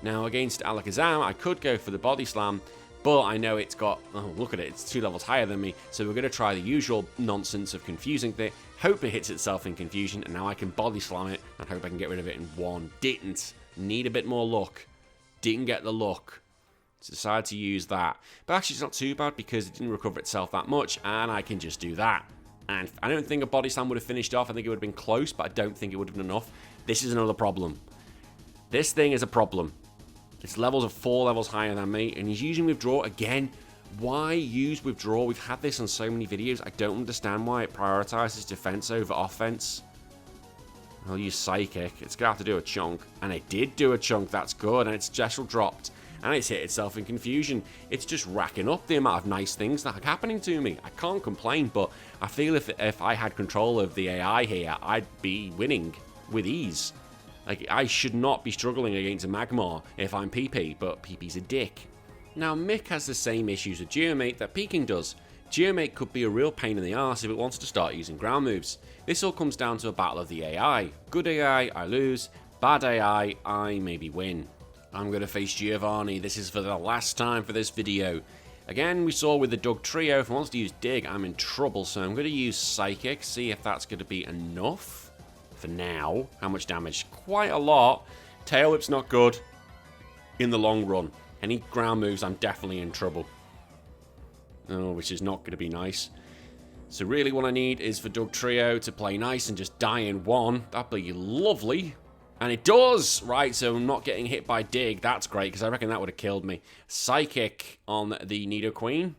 [SPEAKER 2] Now, against Alakazam, I could go for the Body Slam, but I know it's got... Oh, look at it, it's 2 levels higher than me, so we're going to try the usual nonsense of confusing it. Hope it hits itself in confusion, and now I can Body Slam it, and hope I can get rid of it in 1. Didn't. Need a bit more luck. Didn't get the luck. Decided to use that. But actually, it's not too bad, because it didn't recover itself that much, and I can just do that. And I don't think a Body Slam would have finished off. I think it would have been close, but I don't think it would have been enough. This is another problem. This thing is a problem. Its levels are 4 levels higher than me, and he's using Withdraw again. Why use Withdraw? We've had this on so many videos. I don't understand why it prioritizes defense over offense. I'll use Psychic. It's going to have to do a chunk, and it did do a chunk. That's good, and its special dropped, and it's hit itself in confusion. It's just racking up the amount of nice things that are happening to me. I can't complain, but I feel if I had control of the AI here, I'd be winning with ease. Like, I should not be struggling against a Magmar if I'm PP, but PP's a dick. Now, Mick has the same issues with Geomate that Peking does. Geomate could be a real pain in the arse if it wants to start using ground moves. This all comes down to a battle of the AI. Good AI, I lose. Bad AI, I maybe win. I'm going to face Giovanni. This is for the last time for this video. Again, we saw with the Dugtrio, if it wants to use Dig, I'm in trouble, so I'm going to use Psychic, see if that's going to be enough. For now. How much damage? Quite a lot. Tail Whip's not good in the long run. Any ground moves, I'm definitely in trouble. Oh, which is not going to be nice. So really what I need is for Dugtrio to play nice and just die in one. That'd be lovely. And it does! Right, so I'm not getting hit by Dig. That's great, because I reckon that would have killed me. Psychic on the Nidoqueen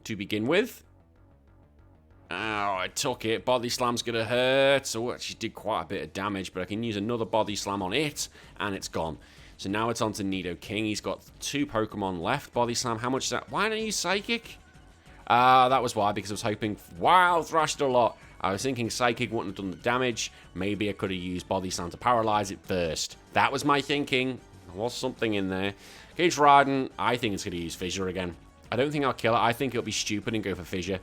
[SPEAKER 2] to begin with. Oh, I took it. Body Slam's going to hurt. So it actually did quite a bit of damage, but I can use another Body Slam on it, and it's gone. So now it's on to Nidoking. He's got 2 Pokemon left. Body Slam, how much is that? Why don't I use Psychic? That was why, because I was hoping... Wow, thrashed a lot. I was thinking Psychic wouldn't have done the damage. Maybe I could have used Body Slam to paralyze it first. That was my thinking. There was something in there. Against Raiden, I think it's going to use Fissure again. I don't think I'll kill it. I think it'll be stupid and go for Fissure.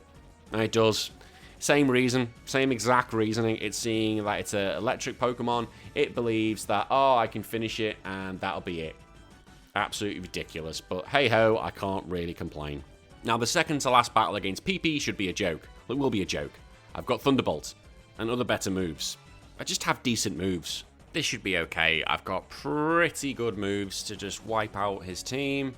[SPEAKER 2] And it does. Same reason. Same exact reasoning. It's seeing that it's an electric Pokemon. It believes that, oh, I can finish it, and that'll be it. Absolutely ridiculous. But hey-ho, I can't really complain. Now, the second to last battle against PP should be a joke. It will be a joke. I've got Thunderbolt and other better moves. I just have decent moves. This should be okay. I've got pretty good moves to just wipe out his team.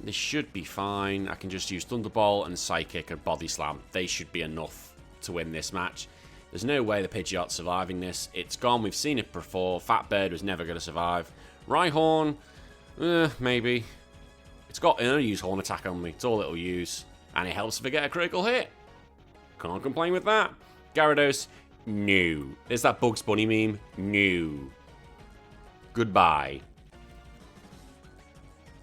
[SPEAKER 2] This should be fine. I can just use Thunderbolt and Psychic and Body Slam. They should be enough to win this match. There's no way the Pidgeot's surviving this. It's gone. We've seen it before. Fatbird was never going to survive. Rhyhorn, maybe. It's got an use Horn Attack on me. It's all it'll use. And it helps if I get a critical hit. Can't complain with that. Gyarados, no. There's that Bugs Bunny meme. No. Goodbye.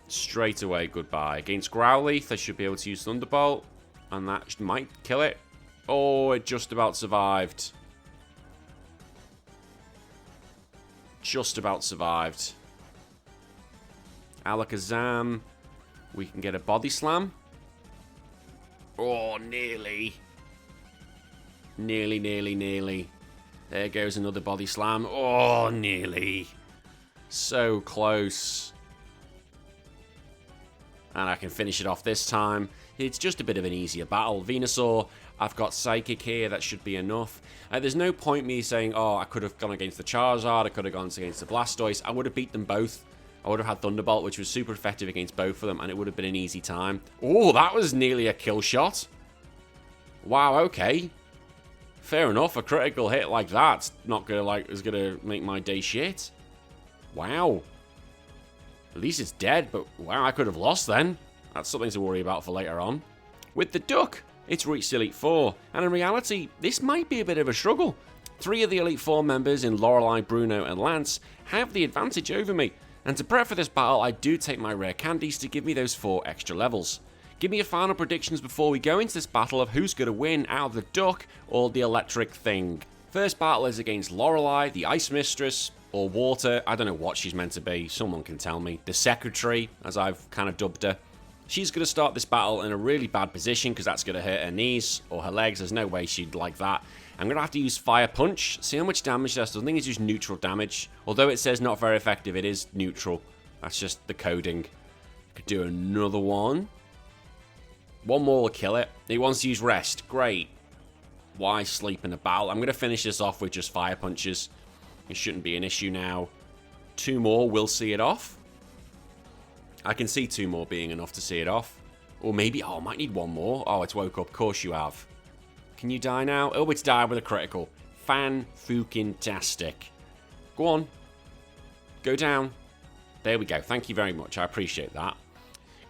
[SPEAKER 2] Straight away, goodbye. Against Growlithe, I should be able to use Thunderbolt. And that might kill it. Oh, it just about survived. Just about survived. Alakazam. We can get a Body Slam. Oh, nearly. Nearly. There goes another Body Slam. Oh, nearly. So close. And I can finish it off this time. It's just a bit of an easier battle. Venusaur, I've got Psychic here. That should be enough. There's no point me saying, oh, I could have gone against the Charizard. I could have gone against the Blastoise. I would have beat them both. I would have had Thunderbolt, which was super effective against both of them, and it would have been an easy time. Oh, that was nearly a kill shot. Wow, okay. Fair enough, a critical hit like that's not gonna is gonna make my day shit. Wow. At least it's dead, but wow, I could have lost then. That's something to worry about for later on. With the Duck, it's reached Elite Four, and in reality, this might be a bit of a struggle. 3 of the Elite Four members in Lorelei, Bruno, and Lance have the advantage over me. And to prep for this battle, I do take my rare candies to give me those 4 extra levels. Give me your final predictions before we go into this battle of who's going to win out of the Duck or the electric thing. First battle is against Lorelei, the Ice Mistress, or Water. I don't know what she's meant to be. Someone can tell me. The Secretary, as I've kind of dubbed her. She's going to start this battle in a really bad position because that's going to hurt her knees or her legs. There's no way she'd like that. I'm going to have to use Fire Punch. See how much damage that does. I think it's just neutral damage. Although it says not very effective, it is neutral. That's just the coding. Could do another one. One more will kill it. He wants to use Rest. Great. Why sleep in a battle? I'm going to finish this off with just Fire Punches. It shouldn't be an issue now. 2 more will see it off. I can see 2 more being enough to see it off. Or maybe, oh, I might need 1 more. Oh, it's woke up. Of course you have. Can you die now? Oh, it's died with a critical. Fan-fucking-tastic. Go on. Go down. There we go. Thank you very much. I appreciate that.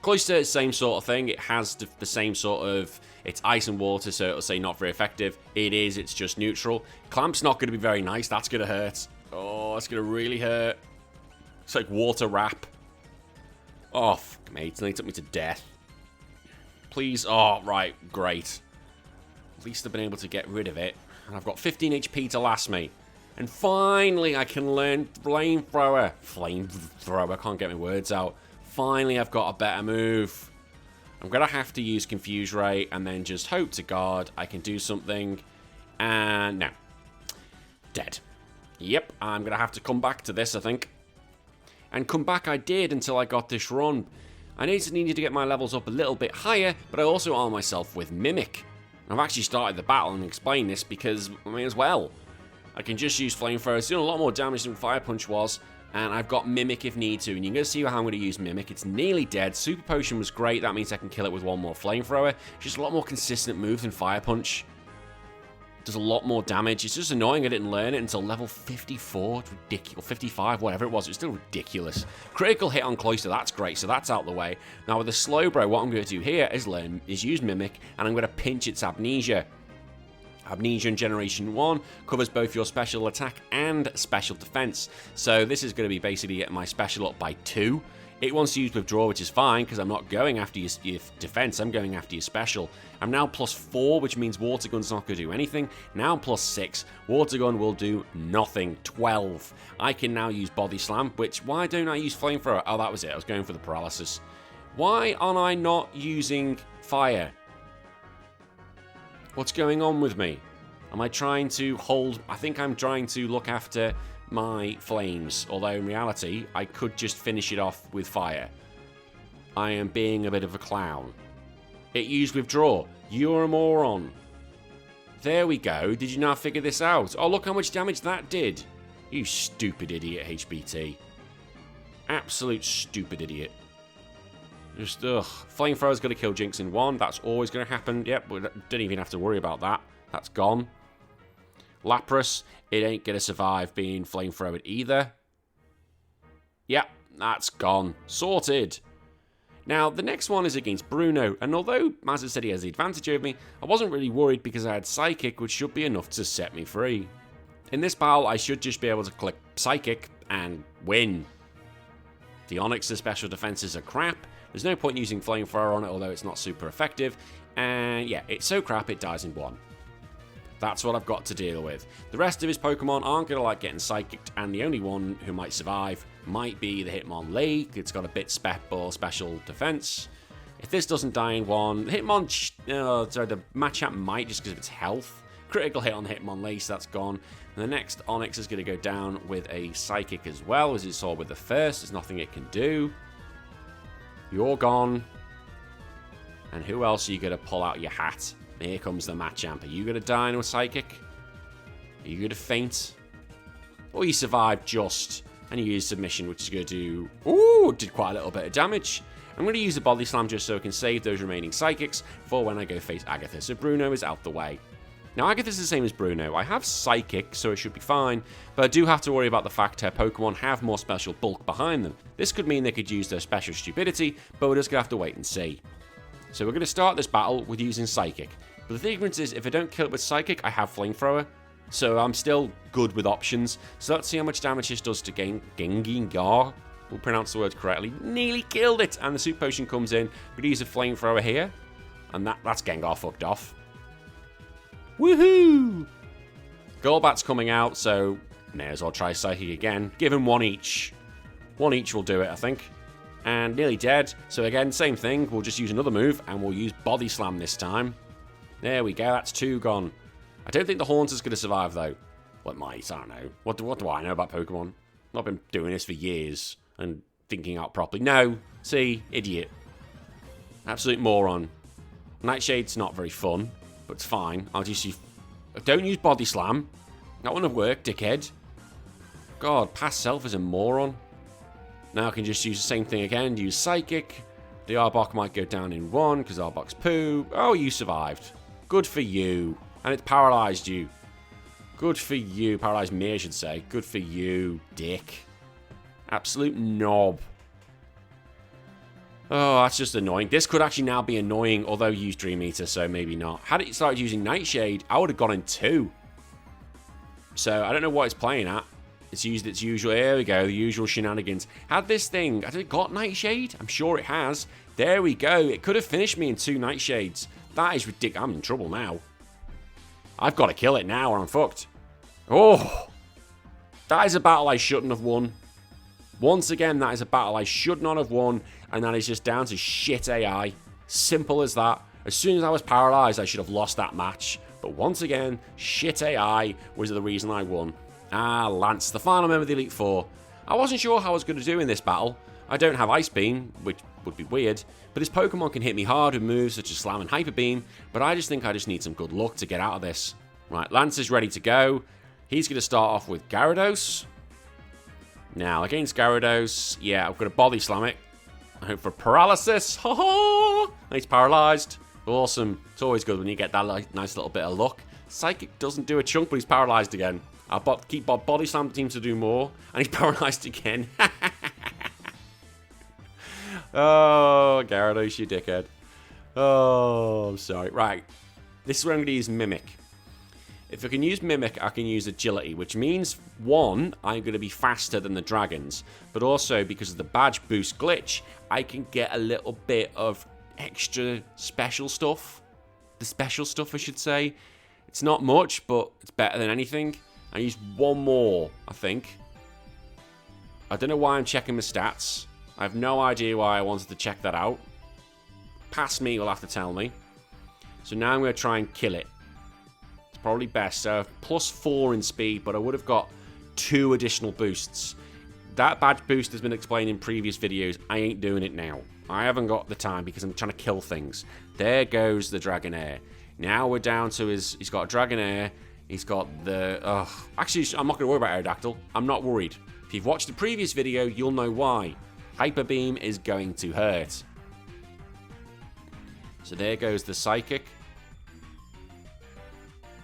[SPEAKER 2] Cloyster, same sort of thing. It has the same sort of... It's ice and water, so it'll say not very effective. It is. It's just neutral. Clamp's not going to be very nice. That's going to hurt. Oh, that's going to really hurt. It's like water wrap. Oh, fuck, mate. They took me to death. Please. Oh, right. Great. At least I've been able to get rid of it. And I've got 15 HP to last me. And finally, I can learn Flamethrower. Flamethrower. I can't get my words out. Finally, I've got a better move. I'm going to have to use Confuse Ray and then just hope to God I can do something. And no. Dead. Yep, I'm going to have to come back to this, I think. And come back I did until I got this run. I needed to get my levels up a little bit higher, but I also armed myself with Mimic. I've actually started the battle and explained this because I may as well. I can just use Flamethrower. It's doing a lot more damage than Fire Punch was. And I've got Mimic if need to. And you're going to see how I'm going to use Mimic. It's nearly dead. Super Potion was great. That means I can kill it with one more Flamethrower. It's just a lot more consistent move than Fire Punch. Does a lot more damage. It's just annoying I didn't learn it until level 54. It's ridiculous. 55, whatever it was. It's still ridiculous. Critical hit on Cloyster. That's great. So that's out the way. Now with the Slowbro, what I'm going to do here is use Mimic. And I'm going to pinch its Amnesia. Amnesia in Generation 1 covers both your special attack and special defense. So this is going to be basically getting my special up by 2. It wants to use Withdraw, which is fine, because I'm not going after your defense, I'm going after your special. I'm now +4, which means Water Gun's not going to do anything. Now I'm +6. Water Gun will do nothing. 12. I can now use Body Slam, which, why don't I use Flamethrower? Oh, that was it. I was going for the Paralysis. Why aren't I not using Fire? What's going on with me? Am I trying to hold... I think I'm trying to look after my flames, although in reality, I could just finish it off with fire. I am being a bit of a clown. It used Withdraw. You're a moron. There we go. Did you not figure this out? Oh, look how much damage that did. You stupid idiot, HBT. Absolute stupid idiot. Just, ugh. Flamethrower's going to kill Jinx in 1. That's always going to happen. Yep, we don't even have to worry about that. That's gone. Lapras, it ain't going to survive being Flamethrowered either. Yep, that's gone. Sorted. Now, the next one is against Bruno, and although Mazza said he has the advantage over me, I wasn't really worried because I had Psychic, which should be enough to set me free. In this battle, I should just be able to click Psychic and win. The Onix's special defenses are crap. There's no point using Flamethrower on it, although it's not super effective. And yeah, it's so crap it dies in 1. That's what I've got to deal with. The rest of his Pokemon aren't going to like getting Psychicked, and the only one who might survive might be the Hitmonlee. It's got a bit special defense. If this doesn't die in 1, the the Machamp might just because of its health. Critical hit on Hitmonlee, so that's gone. And the next Onix is going to go down with a Psychic as well, as it saw with the first. There's nothing it can do. You're gone. And who else are you going to pull out your hat? Here comes the Machamp. Are you going to die in a Psychic? Are you going to faint? Or you survived just, and you use Submission, which is going to do... Ooh, did quite a little bit of damage. I'm going to use the Body Slam just so I can save those remaining Psychics for when I go face Agatha. So Bruno is out the way. Now, Agatha's the same as Bruno. I have Psychic, so it should be fine, but I do have to worry about the fact her Pokemon have more special bulk behind them. This could mean they could use their special stupidity, but we're just going to have to wait and see. So we're going to start this battle with using Psychic. But the difference is, if I don't kill it with Psychic, I have Flamethrower. So I'm still good with options. So let's see how much damage this does to Gengar. We'll pronounce the word correctly. Nearly killed it. And the Super Potion comes in. We're going to use a Flamethrower here. And that's Gengar fucked off. Woohoo! Golbat's coming out, so may as well try Psychic again. Give him 1 each. 1 each will do it, I think. And nearly dead. So again, same thing. We'll just use another move, and we'll use Body Slam this time. There we go, that's 2 gone. I don't think the Haunter's going to survive, though. What might, I don't know. What do I know about Pokemon? I've been doing this for years and thinking out properly. No, see, idiot. Absolute moron. Nightshade's not very fun, but it's fine. I'll just use... Don't use Body Slam. That wouldn't have worked, dickhead. God, past self is a moron. Now I can just use the same thing again. Use Psychic. The Arbok might go down in 1 because Arbok's poo. Oh, you survived. Good for you. And it's paralyzed you. Good for you. Paralyzed me, I should say. Good for you, dick. Absolute knob. Oh, that's just annoying. This could actually now be annoying, although you use Dream Eater, so maybe not. Had it started using Nightshade, I would have gone in 2. So, I don't know what it's playing at. It's used its usual... There we go, the usual shenanigans. Had this thing... Has it got Nightshade? I'm sure it has. There we go. It could have finished me in 2 Nightshades. That is ridiculous. I'm in trouble now. I've got to kill it now or I'm fucked. Oh! That is a battle I shouldn't have won. Once again, that is a battle I should not have won, and that is just down to shit AI. Simple as that. As soon as I was paralyzed, I should have lost that match. But once again, shit AI was the reason I won. Ah, Lance, the final member of the Elite Four. I wasn't sure how I was going to do in this battle. I don't have Ice Beam, which would be weird, but his Pokemon can hit me hard with moves such as Slam and Hyper Beam, but I just think I just need some good luck to get out of this. Right, Lance is ready to go. He's going to start off with Gyarados. Now, against Gyarados, yeah, I've got to body slam it. I hope for paralysis. Ha ha! He's paralyzed. Awesome. It's always good when you get that nice little bit of luck. Psychic doesn't do a chunk, but he's paralyzed again. I'll keep body slam the team to do more, and he's paralyzed again. Oh, Gyarados, you dickhead. Oh, I'm sorry. Right. This is where I'm going to use Mimic. If I can use Mimic, I can use Agility, which means, one, I'm going to be faster than the dragons, but also, because of the badge boost glitch, I can get a little bit of extra special stuff. The special stuff, I should say. It's not much, but it's better than anything. I use one more, I think. I don't know why I'm checking my stats. I have no idea why I wanted to check that out. Past me will have to tell me. So now I'm going to try and kill it. Probably best. So +4 in speed, but I would have got 2 additional boosts. That badge boost has been explained in previous videos. I ain't doing it now. I haven't got the time because I'm trying to kill things. There goes the Dragonair. Now we're down to he's got a Dragonair. He's got the... Actually, I'm not going to worry about Aerodactyl. I'm not worried. If you've watched the previous video, you'll know why. Hyper Beam is going to hurt. So there goes the Psychic.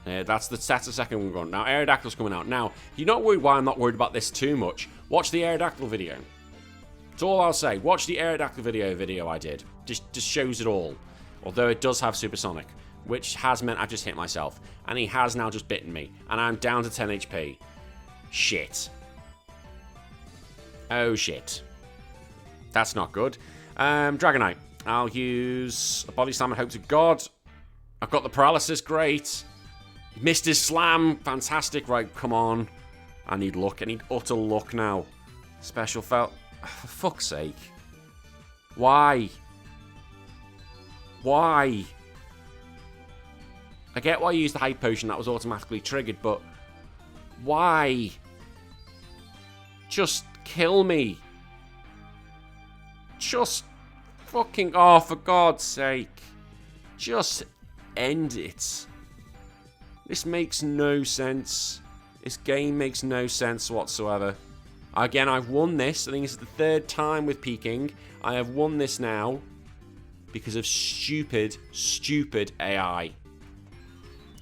[SPEAKER 2] That's the second one gone. Now, Aerodactyl's coming out. Now, you're not worried why I'm not worried about this too much. Watch the Aerodactyl video. That's all I'll say. Watch the Aerodactyl video I did. Just shows it all. Although it does have Supersonic, which has meant I've just hit myself. And he has now just bitten me. And I'm down to 10 HP. Shit. Oh, shit. That's not good. Dragonite. I'll use a Body Slam and Hope to God. I've got the Paralysis. Great. Missed his slam. Fantastic. Right, come on. I need luck. I need utter luck now. Special felt. For fuck's sake. Why? Why? I get why you used the Hype Potion. That was automatically triggered, but... Why? Just kill me. Just fucking... Oh, for God's sake. Just end it. This makes no sense. This game makes no sense whatsoever. Again, I've won this. I think it's the 3rd time with peaking. I have won this now because of stupid, stupid AI.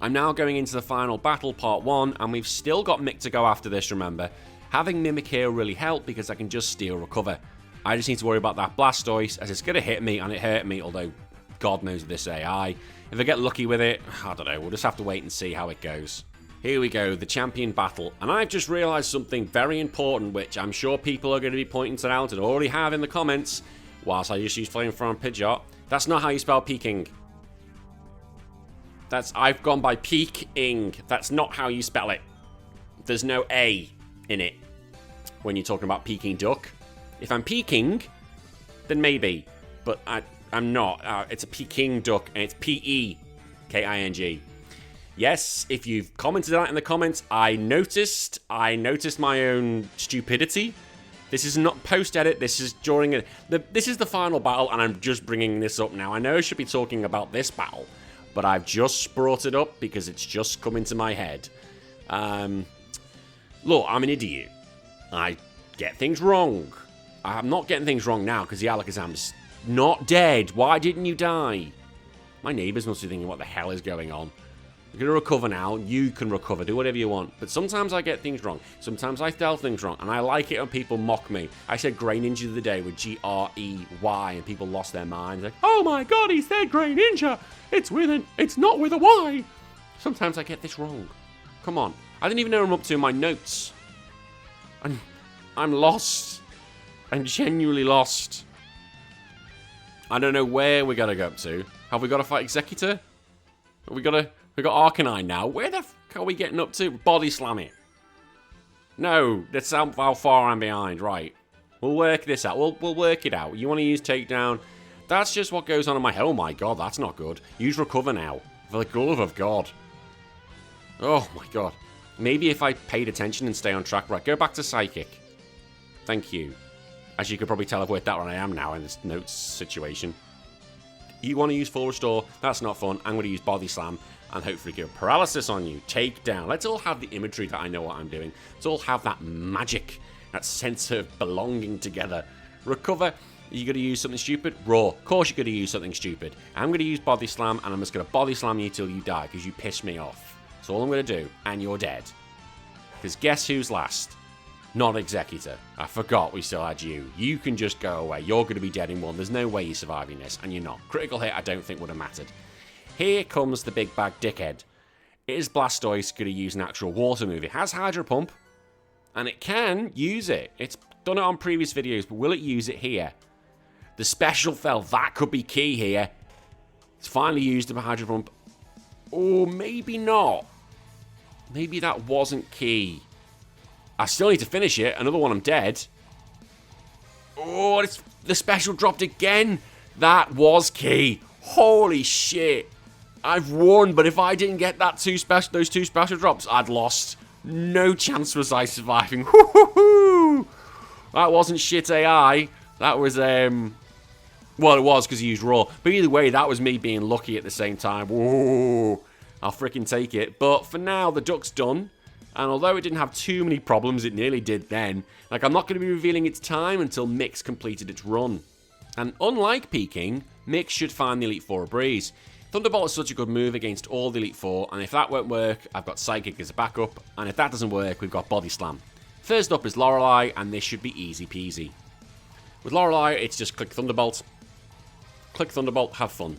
[SPEAKER 2] I'm now going into the final battle, part 1, and we've still got Mick to go after this, remember. Having Mimic here really helped because I can just steal recover. I just need to worry about that Blastoise, as it's going to hit me, and it hurt me, although God knows this AI. If I get lucky with it, I don't know, we'll just have to wait and see how it goes. Here we go, the champion battle. And I've just realised something very important, which I'm sure people are going to be pointing out and already have in the comments, whilst I just use Flamethrower and Pidgeot. That's not how you spell peaking. I've gone by peaking. That's not how you spell it. There's no A in it when you're talking about Peking duck. If I'm peaking, then maybe. But I'm not. It's a Peking duck, and it's P-E-K-I-N-G. Yes, if you've commented that in the comments, I noticed my own stupidity. This is not post-edit, this is during it. This is the final battle, and I'm just bringing this up now. I know I should be talking about this battle, but I've just brought it up because it's just come into my head. Look, I'm an idiot. I get things wrong. I'm not getting things wrong now because the Alakazam's not dead. Why didn't you die? My neighbours must be thinking, what the hell is going on? You're going to recover now. You can recover. Do whatever you want. But sometimes I get things wrong. Sometimes I tell things wrong. And I like it when people mock me. I said Grey Ninja the other day with G-R-E-Y. And people lost their minds. Like, oh my God, he said Grey Ninja. It's not with a Y. Sometimes I get this wrong. Come on. I didn't even know what I'm up to in my notes. I'm lost. I'm genuinely lost. I don't know where we're going to go up to. Have we got to fight Executor? We got Arcanine now. Where the f*** are we getting up to? Body slam it. No, that's how far I'm behind. Right. We'll work this out. We'll work it out. You want to use takedown? That's just what goes on in my head. Oh my God, that's not good. Use recover now. For the love of God. Oh my God. Maybe if I paid attention and stay on track. Right, go back to Psychic. Thank you. As you could probably tell, I've worked out where I am now in this notes situation. You want to use full restore? That's not fun. I'm going to use body slam and hopefully give paralysis on you. Take down. Let's all have the imagery that I know what I'm doing. Let's all have that magic That sense of belonging together. Recover. Are you going to use something stupid? Raw. Of course you're going to use something stupid. I'm going to use body slam, and I'm just going to body slam you till you die because you piss me off. That's all I'm going to do. And you're dead. Because guess who's last? Not Executor. I forgot we still had you. You can just go away. You're going to be dead in one. There's no way you're surviving this, and you're not. Critical hit I don't think would have mattered. Here comes the big bag dickhead. Is Blastoise going to use an actual water move? It has Hydro Pump, and it can use it. It's done it on previous videos, but will it use it here? The special fell. That could be key here. It's finally used the Hydro Pump. Oh, maybe not. Maybe that wasn't key. I still need to finish it. Another one, I'm dead. Oh, the special dropped again. That was key. Holy shit. I've won, but if I didn't get those two special drops, I'd lost. No chance was I surviving. Woo-hoo-hoo! That wasn't shit AI. That was, well, it was because he used Raw. But either way, that was me being lucky at the same time. Whoa. I'll freaking take it. But for now, the duck's done. And although it didn't have too many problems, it nearly did then. Like, I'm not going to be revealing its time until Mix completed its run. And unlike Peking, Mix should find the Elite Four a breeze. Thunderbolt is such a good move against all the Elite Four, and if that won't work, I've got Psychic as a backup, and if that doesn't work, we've got Body Slam. First up is Lorelei, and this should be easy peasy. With Lorelei, it's just click Thunderbolt. Click Thunderbolt, have fun.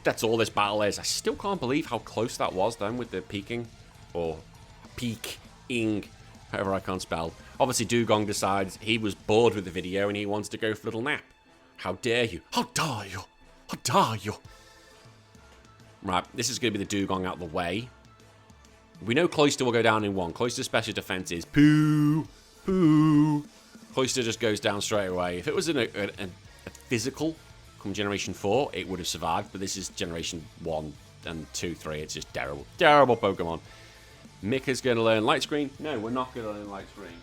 [SPEAKER 2] That's all this battle is. I still can't believe how close that was then with the Peking, or Peek-ing, however I can't spell. Obviously, Dugong decides he was bored with the video and he wants to go for a little nap. How dare you? How dare you? How dare you? Right, this is going to be the Dugong out of the way. We know Cloyster will go down in one. Cloyster's special defense is poo, poo. Cloyster just goes down straight away. If it was a physical from Generation 4, it would have survived. But this is Generation 1 and 2, 3. It's just terrible. Terrible Pokemon. Mika's going to learn Light Screen. No, we're not going to learn Light Screen.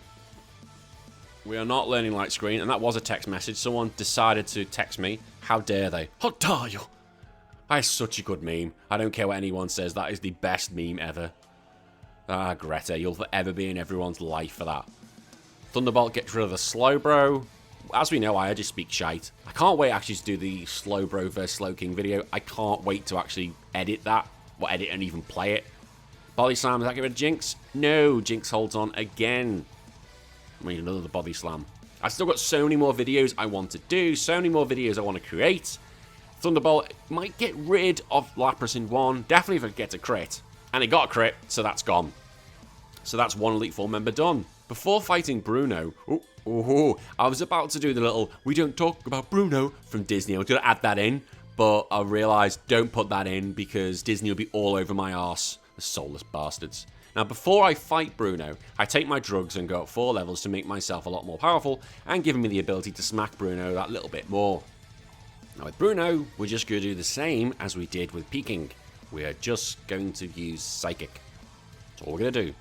[SPEAKER 2] We are not learning Light Screen. And that was a text message. Someone decided to text me. How dare they? How dare you? That is such a good meme. I don't care what anyone says. That is the best meme ever. Ah, Greta, you'll forever be in everyone's life for that. Thunderbolt gets rid of the Slowbro. As we know, I just speak shite. I can't wait actually to do the Slowbro vs Slowking video. I can't wait to actually edit that. Or edit and even play it. Body Slam, does that get rid of Jinx? No, Jinx holds on again. I mean, another Body Slam. I've still got so many more videos I want to do. So many more videos I want to create. Thunderbolt might get rid of Lapras in one. Definitely if it gets a crit. And it got a crit, so that's gone. So that's one Elite Four member done. Before fighting Bruno, I was about to do the little "we don't talk about Bruno" from Disney. I was going to add that in, but I realised don't put that in because Disney will be all over my arse. The soulless bastards. Now, before I fight Bruno, I take my drugs and go up 4 levels to make myself a lot more powerful and giving me the ability to smack Bruno that little bit more. Now, with Bruno, we're just going to do the same as we did with Peking. We are just going to use Psychic. That's all we're going to do.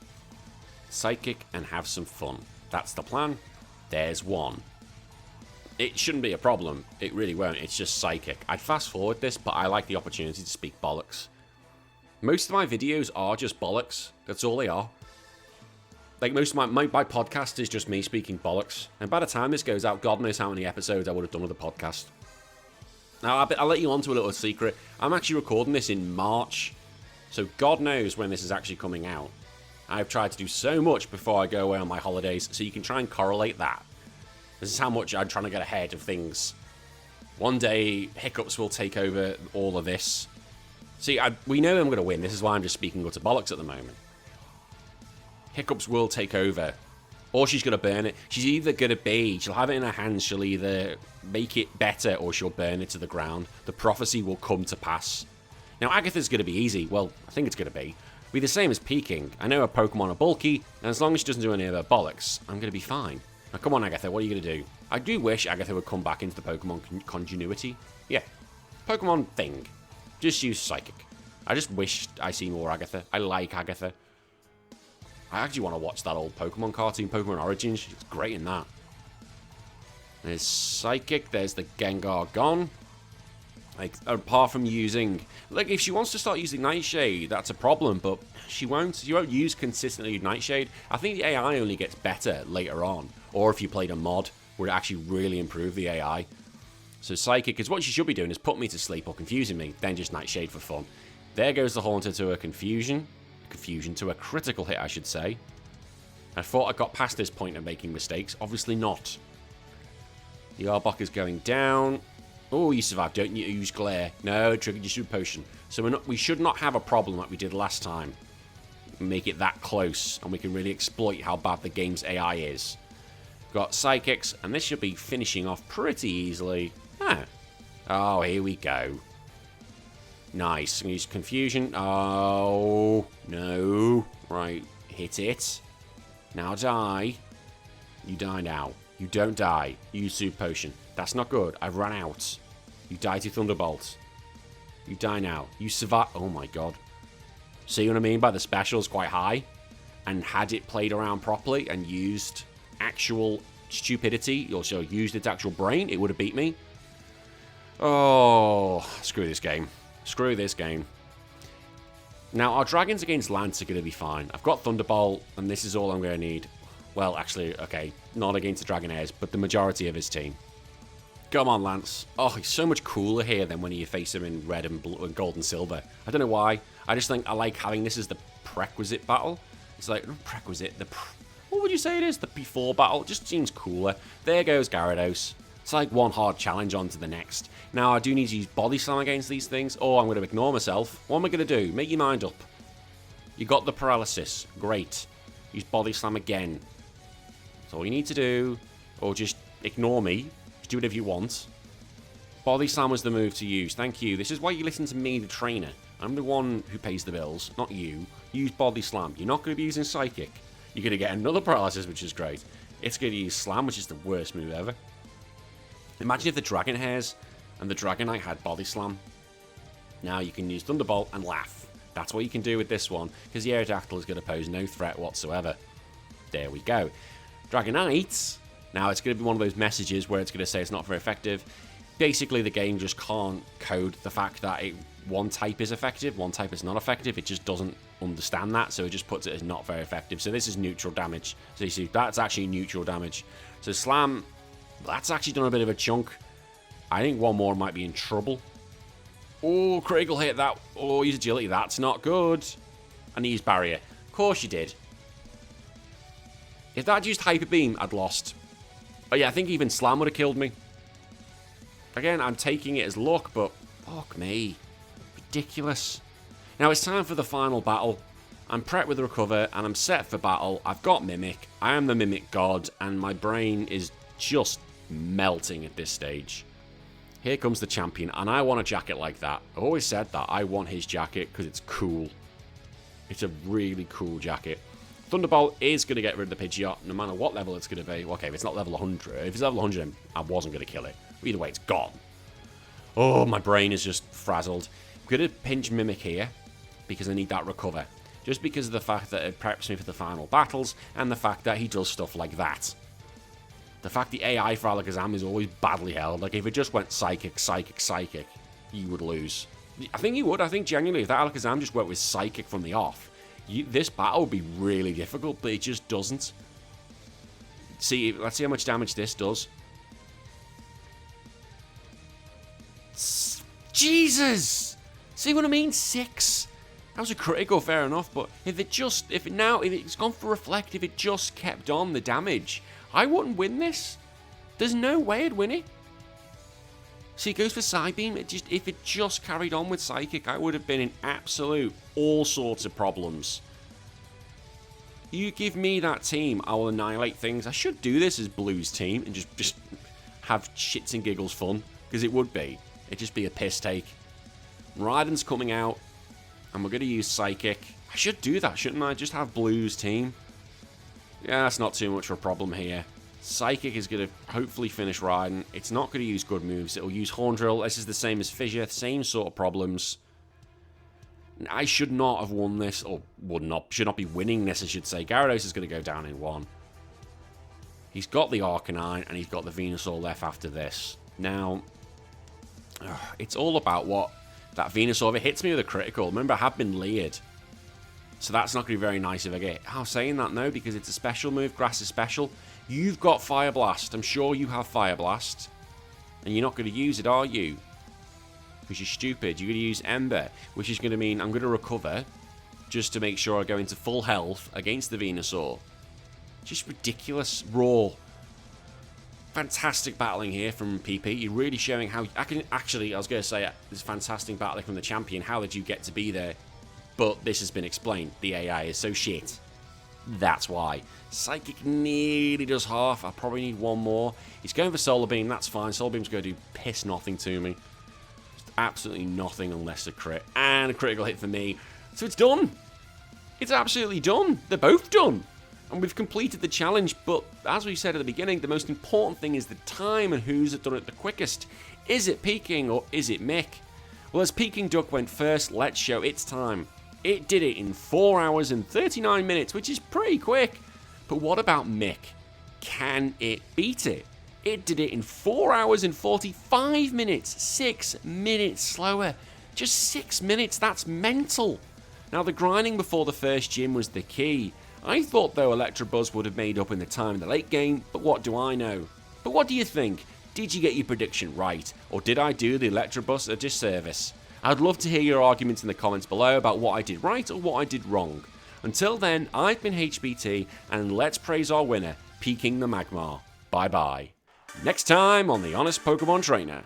[SPEAKER 2] Psychic and have some fun. That's the plan. There's one. It shouldn't be a problem. It really won't. It's just Psychic. I'd fast forward this, but I like the opportunity to speak bollocks. Most of my videos are just bollocks. That's all they are. Like, most of my podcast is just me speaking bollocks. And by the time this goes out, God knows how many episodes I would have done with the podcast. Now, I'll let you on to a little secret. I'm actually recording this in March. So God knows when this is actually coming out. I've tried to do so much before I go away on my holidays, so you can try and correlate that. This is how much I'm trying to get ahead of things. One day, hiccups will take over all of this. See, we know I'm going to win. This is why I'm just speaking utter bollocks at the moment. Hiccups will take over. Or she's going to burn it. She's either going to be, she'll have it in her hands, she'll either make it better or she'll burn it to the ground. The prophecy will come to pass. Now, Agatha's going to be easy. Well, I think it's going to be the same as Peking. I know her Pokemon are bulky, and as long as she doesn't do any of her bollocks, I'm going to be fine. Now, come on, Agatha, what are you going to do? I do wish Agatha would come back into the Pokemon continuity. Yeah, Pokemon thing. Just use Psychic. I just wish I see more Agatha. I like Agatha. I actually want to watch that old Pokemon cartoon, Pokemon Origins. She's great in that. There's Psychic. There's the Gengar gone. Like, apart from using... Like, if she wants to start using Nightshade, that's a problem, but she won't use consistently Nightshade. I think the AI only gets better later on. Or if you played a mod, would actually really improve the AI. So Psychic is what she should be doing, is put me to sleep or confusing me, then just Nightshade for fun. There goes the Haunter to a confusion. Confusion to a critical hit, I should say. I thought I got past this point of making mistakes. Obviously not. The Arbok is going down. Oh, you survived. Don't you use Glare. No, it triggered your Super Potion. So we should not have a problem like we did last time. Make it that close, and we can really exploit how bad the game's AI is. Got Psychics, and this should be finishing off pretty easily. Oh, here we go. Nice. I'm going to use Confusion. Oh, no. Right, hit it. Now die. You die now. You don't die. You use Super Potion. That's not good. I've run out. You die to Thunderbolt. You die now. You survive. Oh my god. See what I mean by the special's quite high? And had it played around properly and used actual stupidity, also used its actual brain, it would have beat me. Oh, screw this game. Screw this game. Now, our dragons against Lance are going to be fine. I've got Thunderbolt, and this is all I'm going to need. Well, actually, okay, not against the Dragonairs, but the majority of his team. Come on, Lance. Oh, he's so much cooler here than when you face him in red and blue and gold and silver. I don't know why. I just think I like having this as the prerequisite battle. It's like, not prerequisite, what would you say it is? The before battle. It just seems cooler. There goes Gyarados. It's like one hard challenge on to the next. Now, I do need to use Body Slam against these things. Oh, I'm going to ignore myself. What am I going to do? Make your mind up. You got the paralysis. Great. Use Body Slam again. That's all you need to do. Or just ignore me. Just do whatever you want. Body Slam was the move to use. Thank you. This is why you listen to me, the trainer. I'm the one who pays the bills, not you. Use Body Slam. You're not going to be using Psychic. You're going to get another paralysis, which is great. It's going to use Slam, which is the worst move ever. Imagine if the Dragon Hairs and the Dragonite had Body Slam. Now you can use Thunderbolt and laugh. That's what you can do with this one, because the Aerodactyl is going to pose no threat whatsoever. There we go. Dragonite. Now it's going to be one of those messages where it's going to say it's not very effective. Basically, the game just can't code the fact that one type is effective, one type is not effective. It just doesn't understand that, so it just puts it as not very effective. So this is neutral damage. So you see, that's actually neutral damage. So Slam, that's actually done a bit of a chunk. I think one more might be in trouble. Oh, critical hit that. Oh, use agility. That's not good. And use barrier. Of course you did. If that used Hyper Beam, I'd lost. Oh yeah, I think even Slam would have killed me. Again, I'm taking it as luck, but fuck me. Ridiculous. Now it's time for the final battle. I'm prepped with Recover, and I'm set for battle. I've got Mimic. I am the Mimic God, and my brain is just melting at this stage. Here comes the champion, and I want a jacket like that. I've always said that. I want his jacket because it's cool. It's a really cool jacket. Thunderbolt is going to get rid of the Pidgeot, no matter what level it's going to be. Okay, if it's not level 100. If it's level 100, I wasn't going to kill it. Either way, it's gone. Oh, my brain is just frazzled. I'm going to pinch Mimic here, because I need that Recover. Just because of the fact that it preps me for the final battles, and the fact that he does stuff like that. The fact the AI for Alakazam is always badly held. Like, if it just went Psychic, Psychic, Psychic, you would lose. I think you would. I think, genuinely, if that Alakazam just went with Psychic from the off, this battle would be really difficult, but it just doesn't. See, let's see how much damage this does. Jesus! See what I mean? 6. That was a critical, fair enough, but if it's gone for Reflect, if it just kept on the damage, I wouldn't win this. There's no way I'd win it. See, it goes for Psybeam. If it just carried on with Psychic, I would have been in absolute all sorts of problems. You give me that team, I will annihilate things. I should do this as Blue's team and just have shits and giggles fun, because it would be. It'd just be a piss take. Raiden's coming out, and we're going to use Psychic. I should do that, shouldn't I? Just have Blue's team. Yeah, that's not too much of a problem here. Psychic is going to hopefully finish Raiden. It's not going to use good moves. It'll use Horn Drill. This is the same as Fissure. Same sort of problems. I should not have won this, or should not be winning this, I should say. Gyarados is going to go down in 1. He's got the Arcanine, and he's got the Venusaur left after this. Now, It's all about what that Venusaur, if it hits me with a critical, remember I have been leered. So that's not going to be very nice if I get it. I'm saying that no, because it's a special move. Grass is special. You've got Fire Blast. I'm sure you have Fire Blast. And you're not going to use it, are you? Because you're stupid. You're going to use Ember, which is going to mean I'm going to recover just to make sure I go into full health against the Venusaur. Just ridiculous. Raw. Fantastic battling here from PP. You're really showing how... I was going to say this fantastic battling from the champion. How did you get to be there? But this has been explained. The AI is so shit. That's why. Psychic nearly does half. I probably need one more. He's going for Solar Beam. That's fine. Solar Beam's going to do piss nothing to me. Just absolutely nothing unless a crit. And a critical hit for me. So it's done. It's absolutely done. They're both done. And we've completed the challenge. But as we said at the beginning, the most important thing is the time and who's done it the quickest. Is it Peking or is it Mick? Well, as Peking Duck went first, let's show its time. It did it in 4 hours and 39 minutes, which is pretty quick. But what about Mick? Can it beat it? It did it in 4 hours and 45 minutes. 6 minutes slower. Just 6 minutes, that's mental. Now, the grinding before the first gym was the key. I thought, though, Electabuzz would have made up in the time in the late game, but what do I know? But what do you think? Did you get your prediction right? Or did I do the Electabuzz a disservice? I'd love to hear your arguments in the comments below about what I did right or what I did wrong. Until then, I've been HBT, and let's praise our winner, Peking the Magmar. Bye-bye. Next time on The Honest Pokemon Trainer.